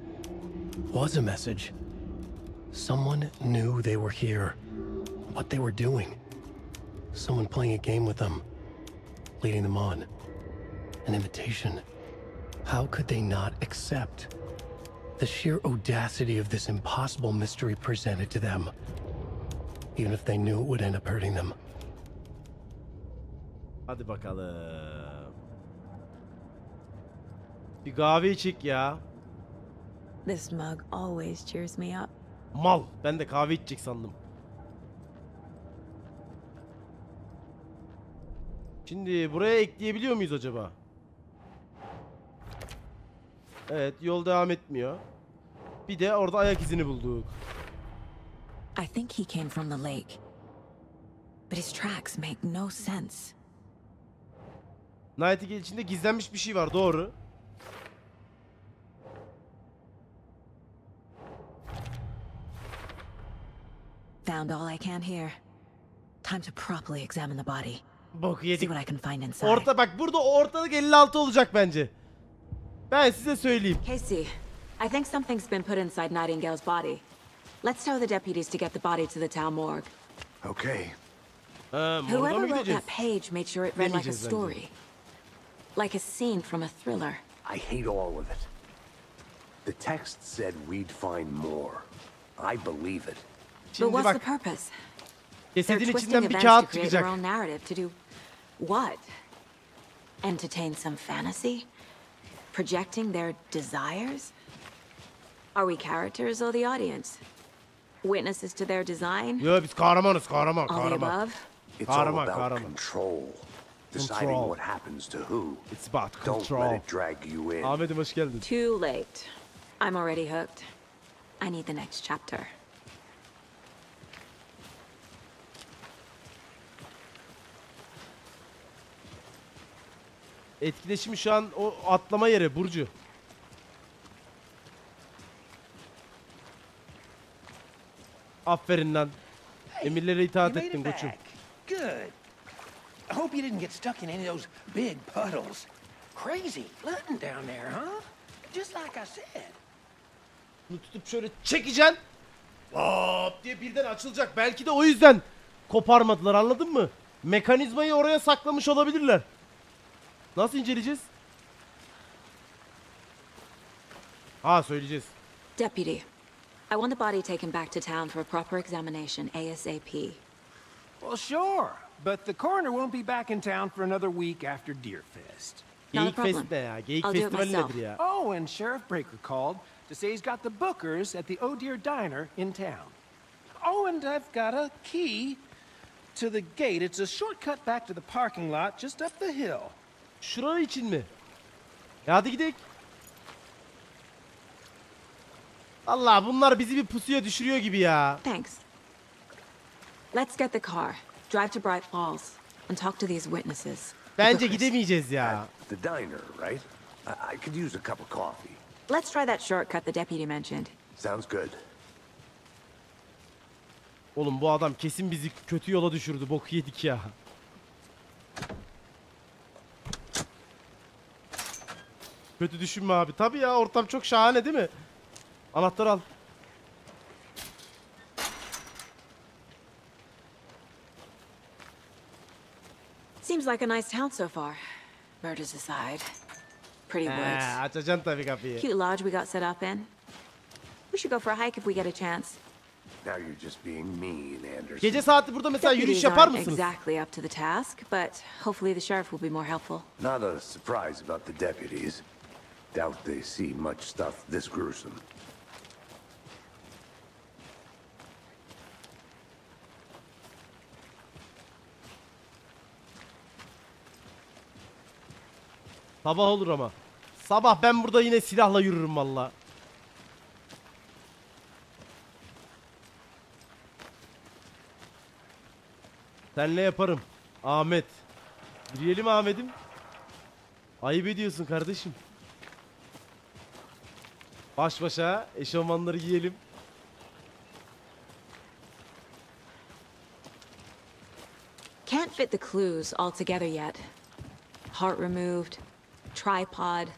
Was a message. Someone knew they were here. What they were doing. Someone playing a game with them. Leading them on. An invitation. How could they not accept? The sheer audacity of this impossible mystery presented to them. Even if they knew it would end up hurting them. Hadi bakalım. Bir kahve içik ya. This mug always cheers me up. Mal. Ben de kahve içecek sandım. Şimdi buraya ekleyebiliyor muyuz acaba? Evet, yol devam etmiyor. Bir de orada ayak izini bulduk. I think he came from the lake. But his tracks make no sense. Nightingale içinde gizlenmiş bir şey var, doğru. Found all I can here. Time to properly examine the body. Bok See yedik. what I can find inside. Bak burada ortalık 56 olacak bence. Ben size söyleyeyim. Casey, I think something's been put inside Nightingale's body. Let's tell the deputies to get the body to the town morgue. Okay. Morga Whoever mı wrote gideceğiz? that page made sure it read like a Demeyeceğiz bence. story. Like a scene from a thriller. I hate all of it. The text said we'd find more. I believe it. But Şimdi what's bak, the purpose? They're cesedin twisting içinden bir events to kağıt create their çıkacak. own narrative to do what? Entertain some fantasy? Projecting their desires? Are we characters or the audience? Witnesses to their design? Yo, biz kahramanız, All the kahraman. above? It's all Kahraman, about kahraman. control. Deciding Control. what happens to who. It's about Don't control. let it drag you in. Ahmet'im hoş geldin. Too late. I'm already hooked. I need the next chapter. Etkileşimi şu an o atlama yeri Burcu. Aferin lan. Emirlere itaat You made ettin it koçum. back. Good. I hope you didn't get stuck in any of those big puddles. Crazy flooding down there, huh? Just like I said. Bunu tutup şöyle çekeceksin. Hop diye birden açılacak. Belki de o yüzden koparmadılar, anladın mı? Mekanizmayı oraya saklamış olabilirler. Nasıl inceleyeceğiz? Ha, söyleyeceğiz. Deputy, I want the body taken back to town for a proper examination ASAP. Well, sure. But the coroner won't be back in town for another week after Deerfest. Not a Geyik problem. Fest ne ya? Geyik I'll do it Festivali myself. nedir ya? Oh, and Sheriff Breaker called to say he's got the bookers at the Oh Dear Diner in town. Oh, and I've got a key to the gate. It's a shortcut back to the parking lot just up the hill. Şurası için mi? Ya hadi gidelim. Allah, bunlar bizi bir pusuya düşürüyor gibi ya. Thanks. Let's get the car, drive to Bright Falls, and talk to these witnesses. Bence gidemeyeceğiz ya. The diner, right? I could use a cup of coffee. Let's try that shortcut the deputy mentioned. Sounds good. Oğlum bu adam kesin bizi kötü yola düşürdü. Boku yedik ya. Kötü düşünme abi. Tabii ya, ortam çok şahane değil mi? Anahtarı al. Seems like a nice town so far. Murders aside. Pretty woods. Açacaksın tabii kapıyı. Cute lodge we got set up in. We should go for a hike if we get a chance. Now you're just being mean, Anderson. Gece saati burada mesela yürüyüş Deputies yapar aren't mısınız? exactly up to the task, but hopefully the sheriff will be more helpful. Not a surprise about the deputies. Doubt they see much stuff this gruesome. Sabah olur ama. Sabah ben burada yine silahla yürürüm valla. Senle yaparım. Ahmet. Yürüyelim Ahmet'im. Ayıp ediyorsun kardeşim. Baş başa eşofmanları giyelim. Can't fit the clues all together yet. Heart removed, tripod,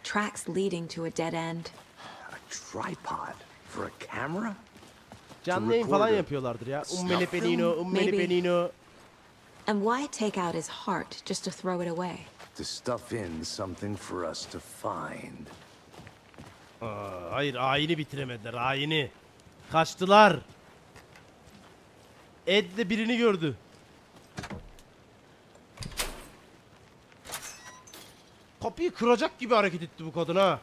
tracks leading to a dead end. A tripod for a camera? Canlı yayın falan yapıyorlardır ya. Ummeli penino, ummeli penino. And why take out his heart just to throw it away? To stuff in something for us to find. Hayır, ayini bitiremediler, ayini. Kaçtılar. Ed de birini gördü. Kapıyı kıracak gibi hareket etti bu kadın ha.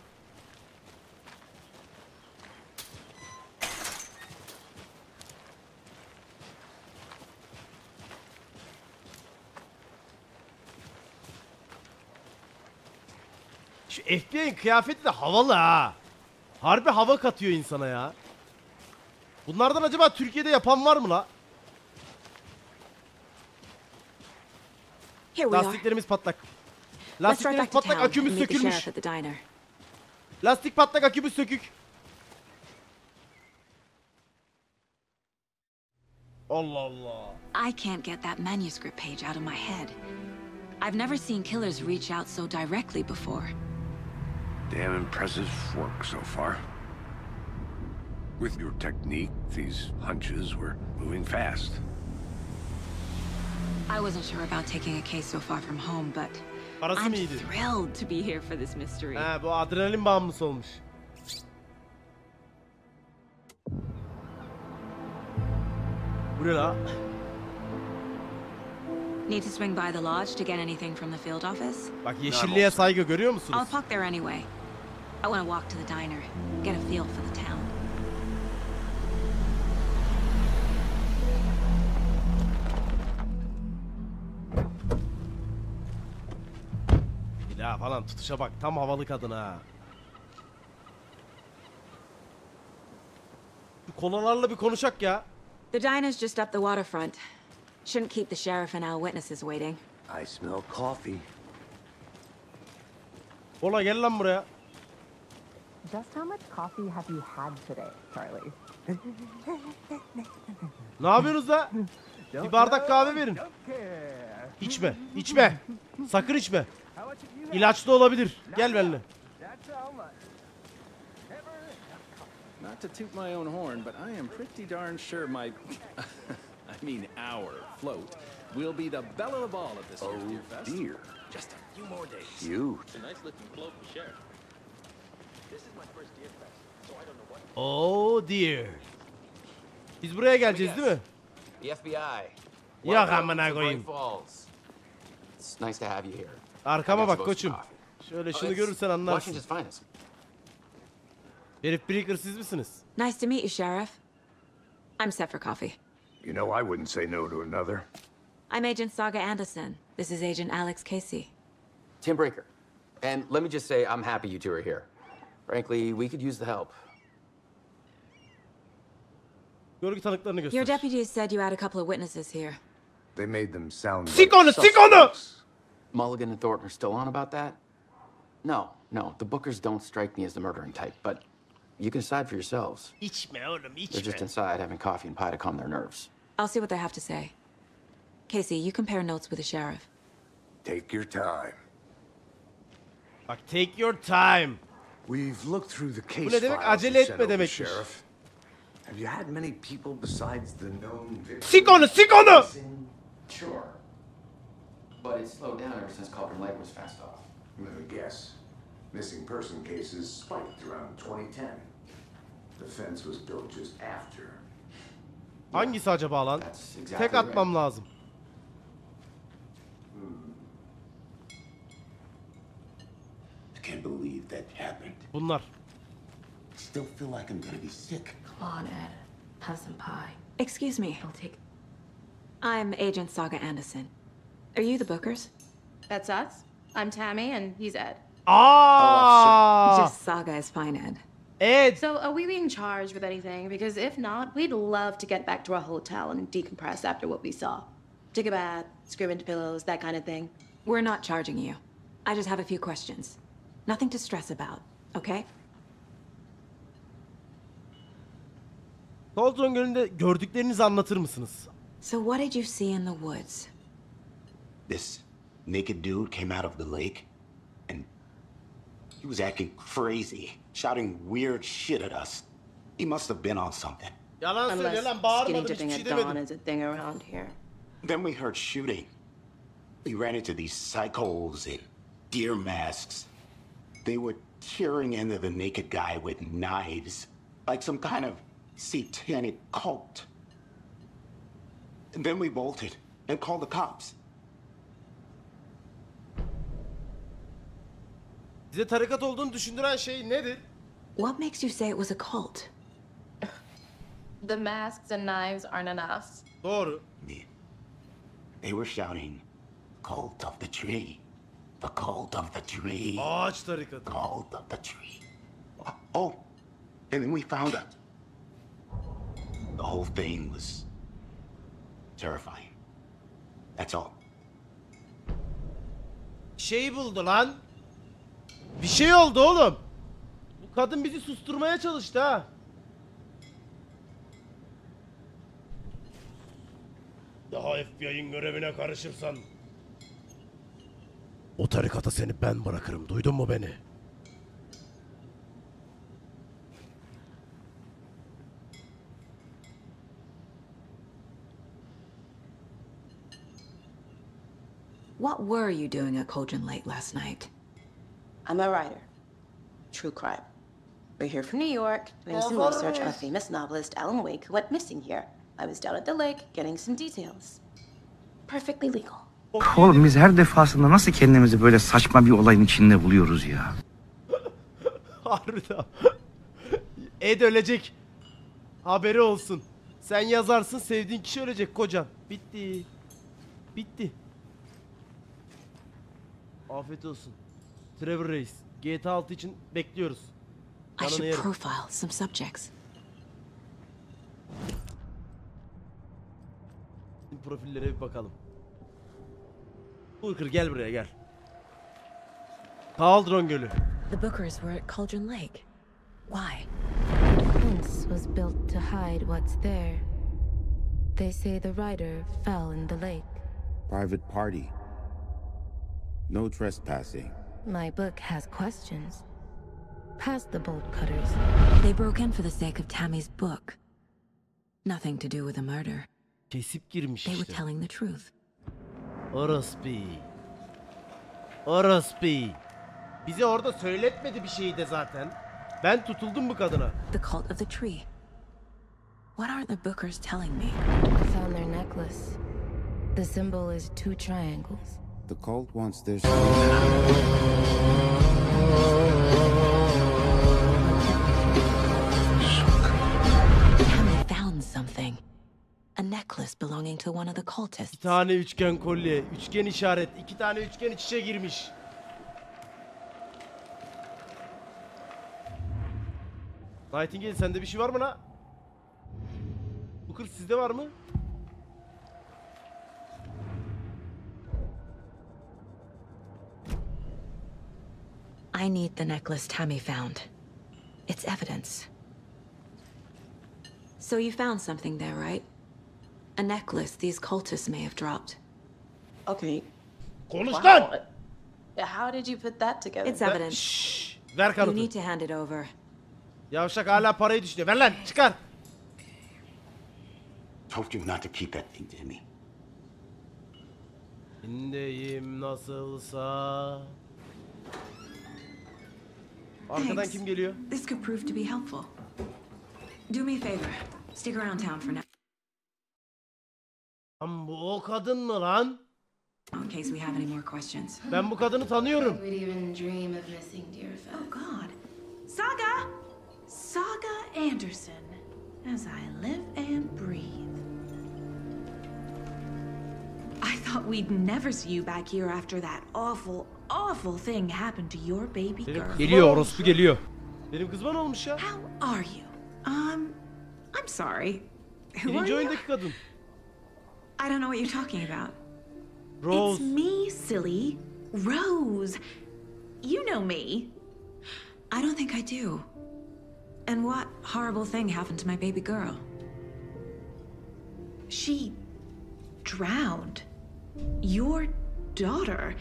Şu FBI'nin kıyafeti de havalı ha. Harbi hava katıyor insana ya. Bunlardan acaba Türkiye'de yapan var mı la? Lastiklerimiz patlak. Lastiklerimiz patlak, akümüz sökülmüş. Lastik patlak, akümüz sökük. Allah Allah. I can't get that manuscript page out of my head. I've never seen killers reach out so directly before. Damn impressive work so far. With your technique, these hunches were moving fast. I wasn't sure about taking a case so far from home, but Parası I'm mı iyiydi? thrilled to be here for this mystery. Ha, bu adrenalin bağımlısı olmuş. Bu ne la? Need to swing by the lodge to get anything from the field office? Bak yeşilliğe saygı görüyor musunuz? I'll park there anyway. I want to walk to the diner, get a feel for the town. Ya falan tutuşa bak, tam havalı kadın ha. Şu kolalarla bir konuşak ya. The diner's just up the waterfront. Shouldn't keep the sheriff and our witnesses waiting. I smell coffee. Kola gel lan buraya. Just how much coffee have you had today, Charlie? Ne yapıyorsunuz la? Bir bardak kahve verin. İçme, içme. Sakın içme. İlaçlı olabilir. Gel benimle. Not to toot my own horn, but I am pretty darn sure my, I mean our float will be the belle of the ball at this year's Deer Fest. Oh dear. Just a few more days. Cute. It's a nice looking float for Sheriff. This is my first Deer Fest, so I don't know what. Oh dear. Biz buraya geleceğiz değil mi? The FBI. Yok amına koyayım. It's nice to have you here. Arkama bak koçum. Şöyle şunu görürsen anlarsın. Washington's finest. Herif Breaker siz misiniz? Nice to meet you, Sheriff. I'm set for coffee. You know I wouldn't say no to another. I'm Agent Saga Anderson. This is Agent Alex Casey. Tim Breaker. And let me just say I'm happy you two are here. Frankly, we could use the help. Görgü tanıklarını göster. Your deputies said you had a couple of witnesses here. They made them sound Sik onu, sik onu! Mulligan and Thornton are still on about that? No. The Bookers don't strike me as the murdering type, but you can decide for yourselves. İçme oğlum, içme. They're just inside having coffee and pie to calm their nerves. I'll see what they have to say. Casey, you compare notes with the sheriff. Take your time. Bak, take your time. We've looked through the case Bu ne demek? files Acele you sent etme over, demekmiş. Sheriff. Have you had many people besides the known victims? Sik onu, sik onu! Sure. But it's slowed down ever since Cauldron Lake was fenced off. Let me guess. Missing person cases spiked around 2010. The fence was built just after. Hangisi acaba lan? Exactly Tek atmam right. lazım. I can't believe that happened. Bunlar. I still feel like I'm gonna be sick. Come on, Ed. Have some pie. Excuse me. I'll take... I'm Agent Saga Anderson. Are you the Bookers? That's us. I'm Tammy, and he's Ed. Just Saga is fine, Ed. Ed! So, are we being charged with anything? Because if not, we'd love to get back to our hotel and decompress after what we saw. Take a bath, scream into pillows, that kind of thing. We're not charging you. I just have a few questions. Nothing to stress about, okay? Cauldron Gölü'nde gördüklerinizi anlatır mısınız? So what did you see in the woods? This naked dude came out of the lake, and he was acting crazy, shouting weird shit at us. He must have been on something. Yalan söylüyor lan, Skinny bağırmadım, hiçbir dipping şey at dawn demedim. is a thing around here. Then we heard shooting. We ran into these psychos in deer masks. They were tearing into the naked guy with knives, like some kind of satanic cult. And then we bolted and called the cops. Size tarikat olduğunu düşündüren şey nedir? What makes you say it was a cult? The masks and knives aren't enough. Doğru. They were shouting, "Cult of the tree, the cult of the tree." Ağaç tarikatı. Cult of the tree. Oh, and then we found out. The whole thing was terrifying. That's all. Şey buldu lan. Bir şey oldu oğlum. Bu kadın bizi susturmaya çalıştı ha. Daha FBI'nin görevine karışırsan o tarikata seni ben bırakırım. Duydun mu beni? What were you doing at Cauldron Lake last night? I'm a writer. True crime. We're here from New York, doing some research on a famous novelist, Alan Wake, who went missing here. I was down at the lake, getting some details. Perfectly legal. Oğlum biz her defasında nasıl kendimizi böyle saçma bir olayın içinde buluyoruz ya? Harbiden. Ed ölecek. Haberi olsun. Sen yazarsın, sevdiğin kişi ölecek kocan. Bitti. Bitti. Afiyet olsun. Trevor Reis. GTA 6 için bekliyoruz. I Canını should yerim. profile some subjects. Profillere bir bakalım. Booker gel buraya gel. Cauldron Gölü. The Bookers were at Cauldron Lake. Why? The fence was built to hide what's there. They say the writer fell in the lake. Private party. No trespassing. My book has questions. Past the bolt cutters. They broke in for the sake of Tammy's book. Nothing to do with a murder. Kesip girmiş They were işte. telling the truth. Orospi. Orospi. Bize orada söyletmedi bir şeyi de zaten. Ben tutuldum bu kadına. The cult of the tree. What are the Bookers telling me? I found their necklace. The symbol is 2 triangles. The cult wants their... Tammy found something. A necklace belonging to one of the cultists. 2 tane üçgen kolye, üçgen işaret, 2 tane üçgen iç içe girmiş. Nightingale sende bir şey var mı la? Bu kız sizde var mı? I need the necklace Tammy found. It's evidence. So you found something there, right? A necklace these cultists may have dropped. Okay. Konuş lan! How did you put that together? It's evidence. Şşş, ver You kanıtı. need to hand it over. Yavşak hala parayı düşünüyor. Ver lan, çıkar. Told you not to keep that thing to me. İndeyim nasılsa. Arkadan Thanks. kim geliyor? This could prove to be helpful. Do me a favor. Stick around town for now. Lan bu o kadın mı lan? In case we have any more questions. Ben bu kadını tanıyorum. We'd even dream of missing dear friends. Oh God. Saga! Saga Anderson. As I live and breathe. I thought we'd never see you back here after that awful thing happened to your baby girl. Geliyor, orospu geliyor. Benim kızıma ne olmuş ya? How are you? I'm sorry. Who are Birinci you? oyundaki kadın. I don't know what you're talking about. Rose. It's me, silly. Rose. You know me. I don't think I do. And what horrible thing happened to my baby girl? She drowned. Your daughter.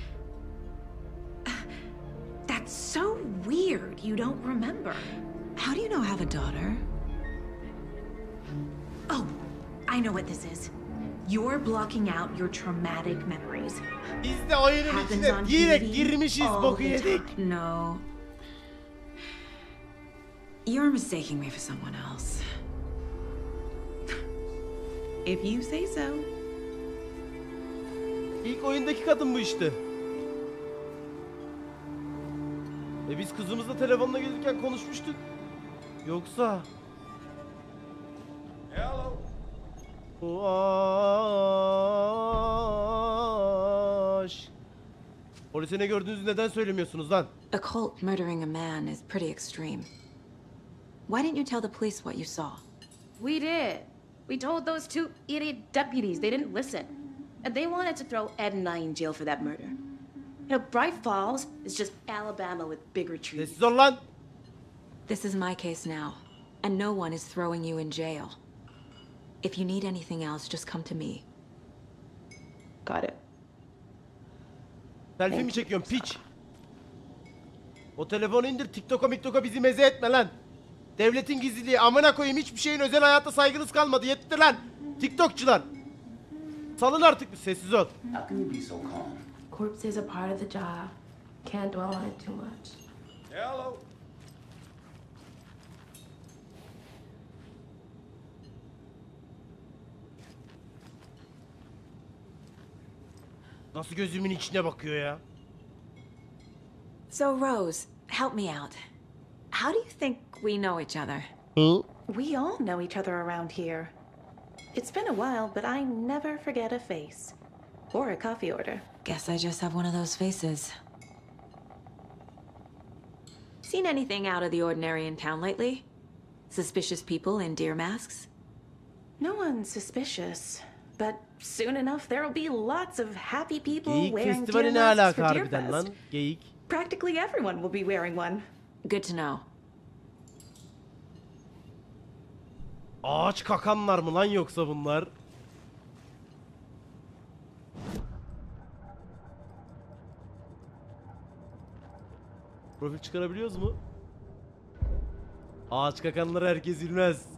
That's so weird you don't remember. How do you know I have a daughter? Oh, I know what this is. You're blocking out your traumatic memories. Biz de oyunun içine direkt girmişiz, boku yedik. No. You're mistaking me for someone else. If you say so. İlk oyundaki kadın bu işte. Biz kızımızla telefonla gelirken konuşmuştuk. Yoksa... Hello. Aşk. Polise ne gördüğünüzü neden söylemiyorsunuz lan? A cult murdering a man is pretty extreme. Why didn't you tell the police what you saw? We did. We told those two idiot deputies. They didn't listen. And they wanted to throw Ed and I in jail for that murder. You know, Bright Falls is just Alabama with bigger trees. Sessiz ol lan. This is my case now, and no one is throwing you in jail. If you need anything else, just come to me. Got it. Selfie mi çekiyorsun piç? O telefonu indir, TikTok'a bizi meze etme lan. Devletin gizliliği, amına koyayım, hiçbir şeyin özel hayatta saygınız kalmadı, yetti lan. TikTokçular. Salın artık bir, sessiz ol. Corpses are part of the job. Can't dwell on it too much. Hello. Nasıl gözümün içine bakıyor ya? So, Rose, help me out. How do you think we know each other? We all know each other around here. It's been a while, but I never forget a face. Or a coffee order. Guess I just have one of those faces. Seen anything out of the ordinary in town lately? Suspicious people in deer masks? No one's suspicious. But soon enough, there'll be lots of happy people Geyik wearing deer festivali ne masks alaka for Deer harbiden lan? Fest. Geyik. Practically everyone will be wearing one. Good to know. Ağaç kakanlar mı lan yoksa bunlar? Profil çıkarabiliyoruz mu? Ağaç kakanları herkes bilmez.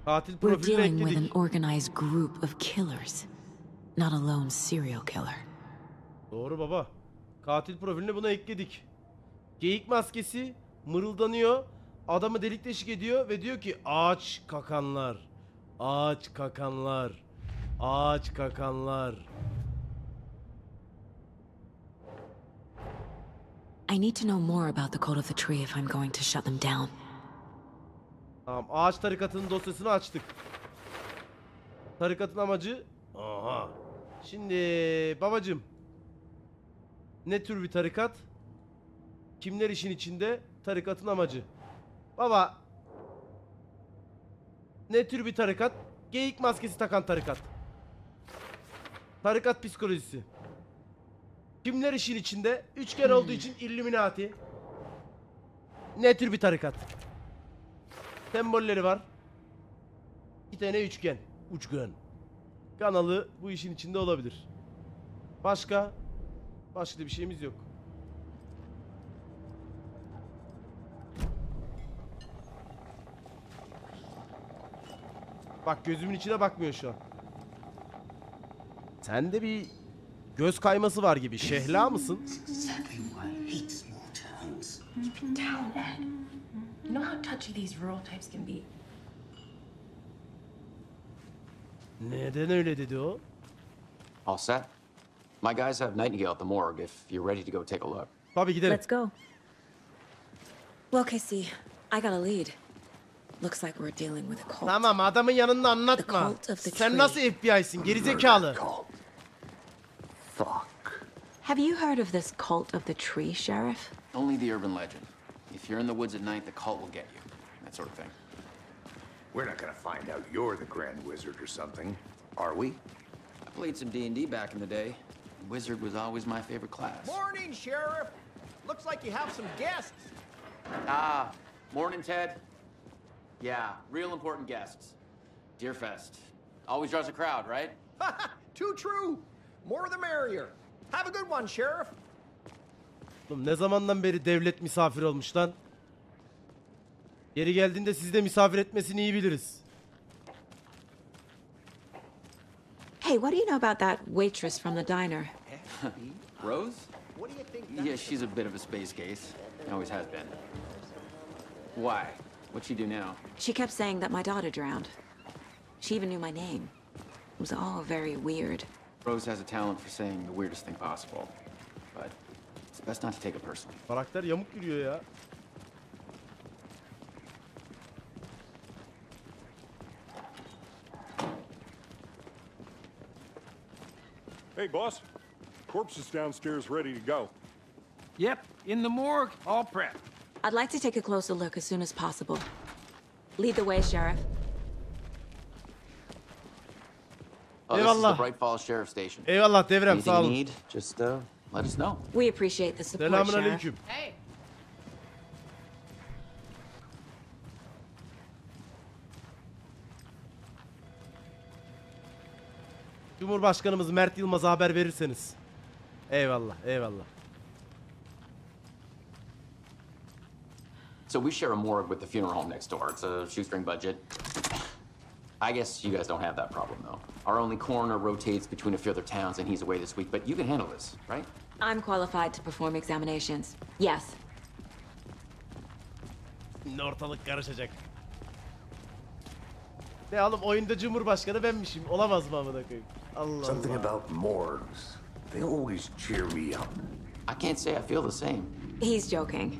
Katil We're profiline dealing with an ekledik. organized group of killers, not a lone serial killer. Doğru baba. Katil profiline bunu ekledik. Geyik maskesi mırıldanıyor. Adamı delik deşik ediyor ve diyor ki ağaç kakanlar. Ağaç kakanlar. Ağaç kakanlar. I need to know more about the code of the tree if I'm going to shut them down. Tamam, ağaç tarikatının dosyasını açtık. Tarikatın amacı... Aha. Şimdi babacım. Ne tür bir tarikat? Kimler işin içinde? Tarikatın amacı. Baba. Ne tür bir tarikat? Geyik maskesi takan tarikat. Tarikat psikolojisi. Kimler işin içinde? Üçgen olduğu için Illuminati. Ne tür bir tarikat? Sembolleri var. Bir tane üçgen. Üçgen. Kanalı bu işin içinde olabilir. Başka? Başka bir şeyimiz yok. Bak gözümün içine bakmıyor şu an. Sende bir göz kayması var gibi. Şehla mısın? Keep it down, Ed. You know how touchy these rural types can be. Neden öyle dedi o? All set? My guys have Nightingale at the morgue if you're ready to go take a look. Tabii gidelim. Let's go. Well, Casey, I got a lead. Looks like we're dealing with a cult. Tamam, adamın yanında anlatma. Sen nasıl FBI'sin gerizekalı? Have you heard of this cult of the tree, Sheriff? Only the urban legend. If you're in the woods at night, the cult will get you. That sort of thing. We're not gonna find out you're the Grand Wizard or something, are we? I played some D&D back in the day. Wizard was always my favorite class. Morning, Sheriff. Looks like you have some guests. Ah, morning, Ted. Yeah, real important guests. Deerfest. Always draws a crowd, right? Too true. More the merrier. Have a good one, Sheriff. Oğlum ne zamandan beri devlet misafir olmuş lan? Yeri geldiğinde sizi de misafir etmesini iyi biliriz. Hey, what do you know about that waitress from the diner? Rose? Yeah, she's a bit of a space case. Always has been. Why? What'd she do now? She kept saying that my daughter drowned. She even knew my name. It was all very weird. Rose has a talent for saying the weirdest thing possible. But it's best not to take it personally. Karakter yamuk yürüyor ya. Hey, boss. Corpse is downstairs ready to go. Yep, in the morgue, all prepped. I'd like to take a closer look as soon as possible. Lead the way, Sheriff. Oh, this is the Bright Falls Sheriff Station. Eyvallah devrem, sağ olun. Anything you need, just let us know. We appreciate the support, Selamun Sheriff. aleyküm. Hey. Cumhurbaşkanımız Mert Yılmaz'a haber verirseniz. Eyvallah, eyvallah. So we share a morgue with the funeral home next door. It's a shoestring budget. I guess you guys don't have that problem, though. Our only coroner rotates between a few other towns, and he's away this week. But you can handle this, right? I'm qualified to perform examinations. Yes. Ortalık karışacak. Ne oğlum, oyunda Cumhurbaşkanı benmişim. Olamaz mı amına koyayım? Allah Something Allah. about morgues. They always cheer me up. I can't say I feel the same. He's joking.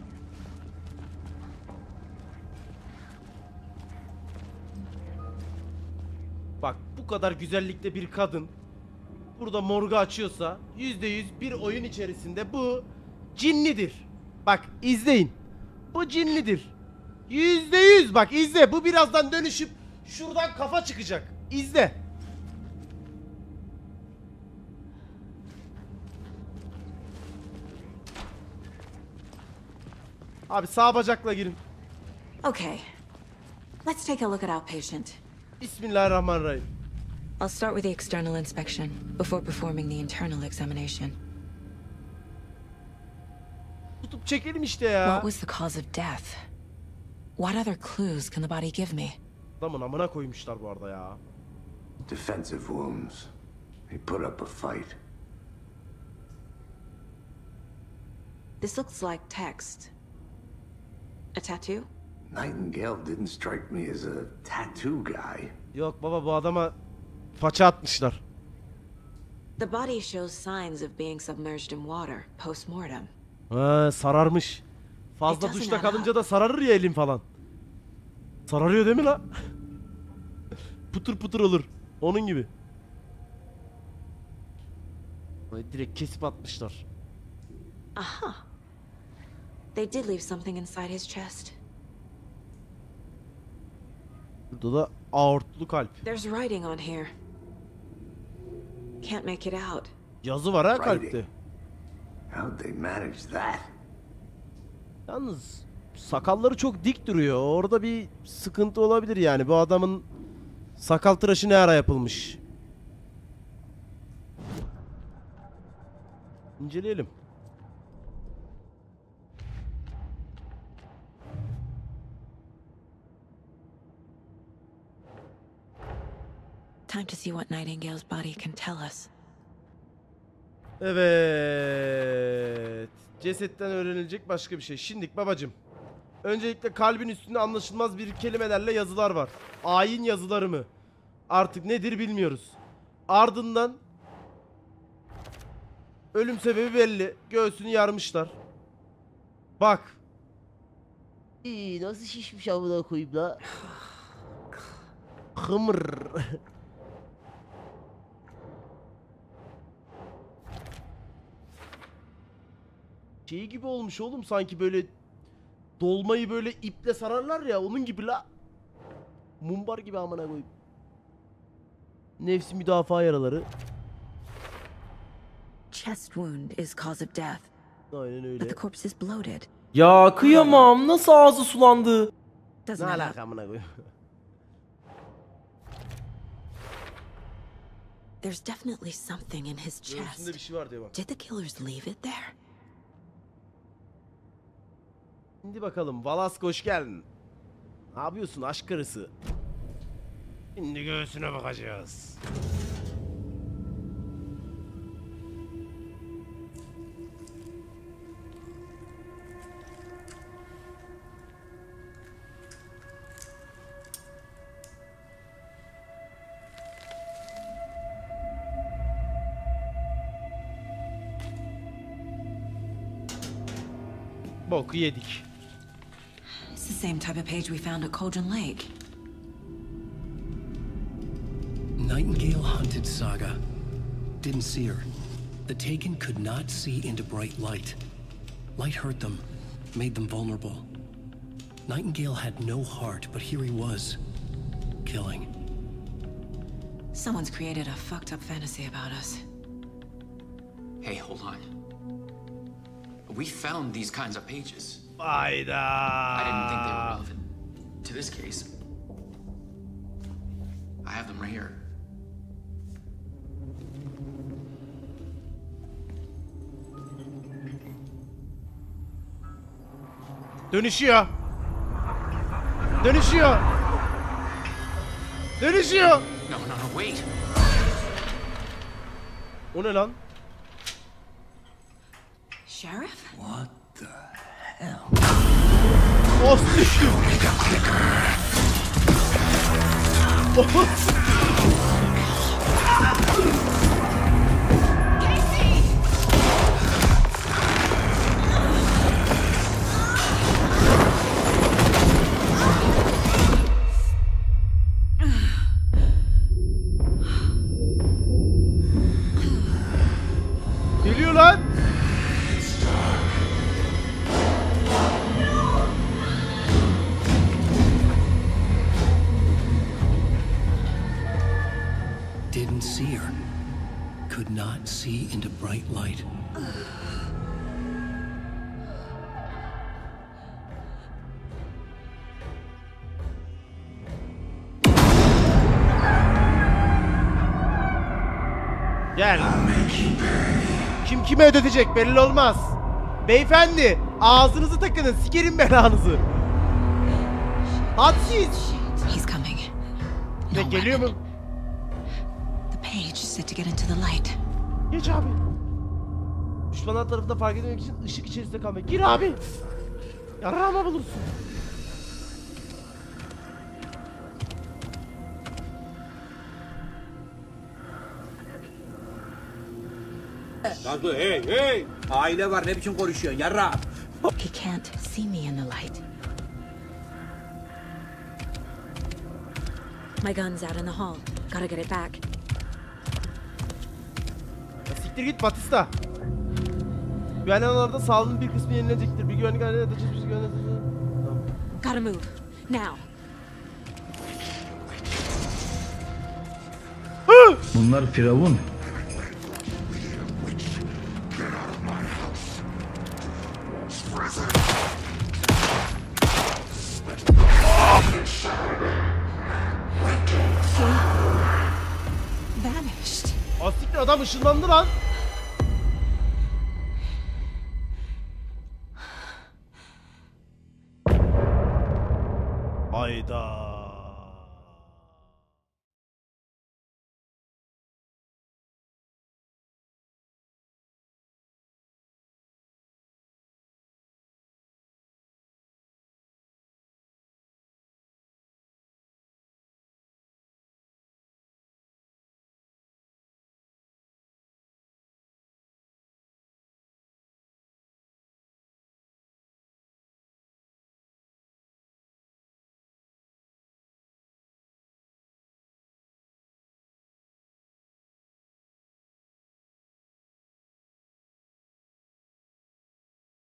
Bak bu kadar güzellikte bir kadın burada morgu açıyorsa %100 bir oyun içerisinde bu cinlidir. Bak izleyin. Bu cinlidir. %100 bak izle. Bu birazdan dönüşüp şuradan kafa çıkacak. İzle. Abi sağ bacakla girin. Okay. Let's take a look at our patient. Bismillahirrahmanirrahim. I'll start with the external inspection before performing the internal examination. Tutup çekelim işte ya. What was the cause of death? What other clues can the body give me? Adamın amına koymuşlar bu arada ya. Defensive wounds. He put up a fight. This looks like text. A tattoo? Nightingale didn't strike me as a tattoo guy. Yok baba, bu adama faça atmışlar. The body shows signs of being submerged in water post-mortem. Sararmış. Fazla duşta kalınca da sararır ya elin falan. Sararıyor değil mi la? Putur putur olur. Onun gibi. Böyle direkt kesip atmışlar. Aha. They did leave something inside his chest. Burada da aortlu kalp. There's writing on here. Can't make it out. Yazı var ha kalpte. How'd they manage that? Yalnız sakalları çok dik duruyor. Orada bir sıkıntı olabilir yani. Bu adamın sakal tıraşı ne ara yapılmış? İnceleyelim. Time to see what Nightingale's body can tell us. Evet. Cesetten öğrenilecek başka bir şey. Şimdilik babacım. Öncelikle kalbin üstünde anlaşılmaz bir kelimelerle yazılar var. Ayin yazıları mı? Artık nedir bilmiyoruz. Ardından ölüm sebebi belli. Göğsünü yarmışlar. Bak. Nasıl şişmiş amına koyayım la? Hımır. Şey gibi olmuş oğlum, sanki böyle dolmayı böyle iple sararlar ya, onun gibi la. Mumbar gibi amına koyayım. Nefsi müdafaa yaraları. Chest wound is cause of death. Aynen öyle. But the corpse is bloated. Ya kıyamam, nasıl ağzı sulandı? Doesn't Ne matter. alaka amına koyayım. There's definitely something in his Göğsünde chest. bir şey var diyor bak. Did the killers leave it there? Şimdi bakalım, Valask hoş geldin. Ne yapıyorsun aşk karısı? Şimdi göğsüne bakacağız. Boku yedik. It's the same type of page we found at Cauldron Lake. Nightingale hunted Saga. Didn't see her. The Taken could not see into bright light. Light hurt them, made them vulnerable. Nightingale had no heart, but here he was, killing. Someone's created a fucked up fantasy about us. Hey, hold on. We found these kinds of pages. Hayda. I didn't think they were relevant to this case. I have them right here. Dönüşüyor. Dönüşüyor. Dönüşüyor. No, wait. O ne lan? Sheriff? What the hell? Oh, sıçtım. Oh. Geliyor lan. Didn't see her. Could not see into bright light. Gel. Kim kime ödetecek belli olmaz. Beyefendi, ağzınızı takının, sikerim belanızı. Hadsiz. He's coming. Ne geliyor mu? The page is set to get into the light. Geç abi. Düşmanlar tarafından fark edilmek için ışık içerisinde kalmak. Gir abi. Yarama bulursun. Nazlı hey! Aile var, ne biçim konuşuyorsun yarra? He can't see me in the light. My gun's out in the hall. Gotta get it back. Ya siktir git Batista. Güvenli alanlarda sağlığın bir kısmı yenilecektir. Bir güvenlik alanına yatacağız, biz güvenlik alanına. Gotta move. Now. Bunlar firavun. Vanished. Asiktir, adam ışınlandı lan. Hayda.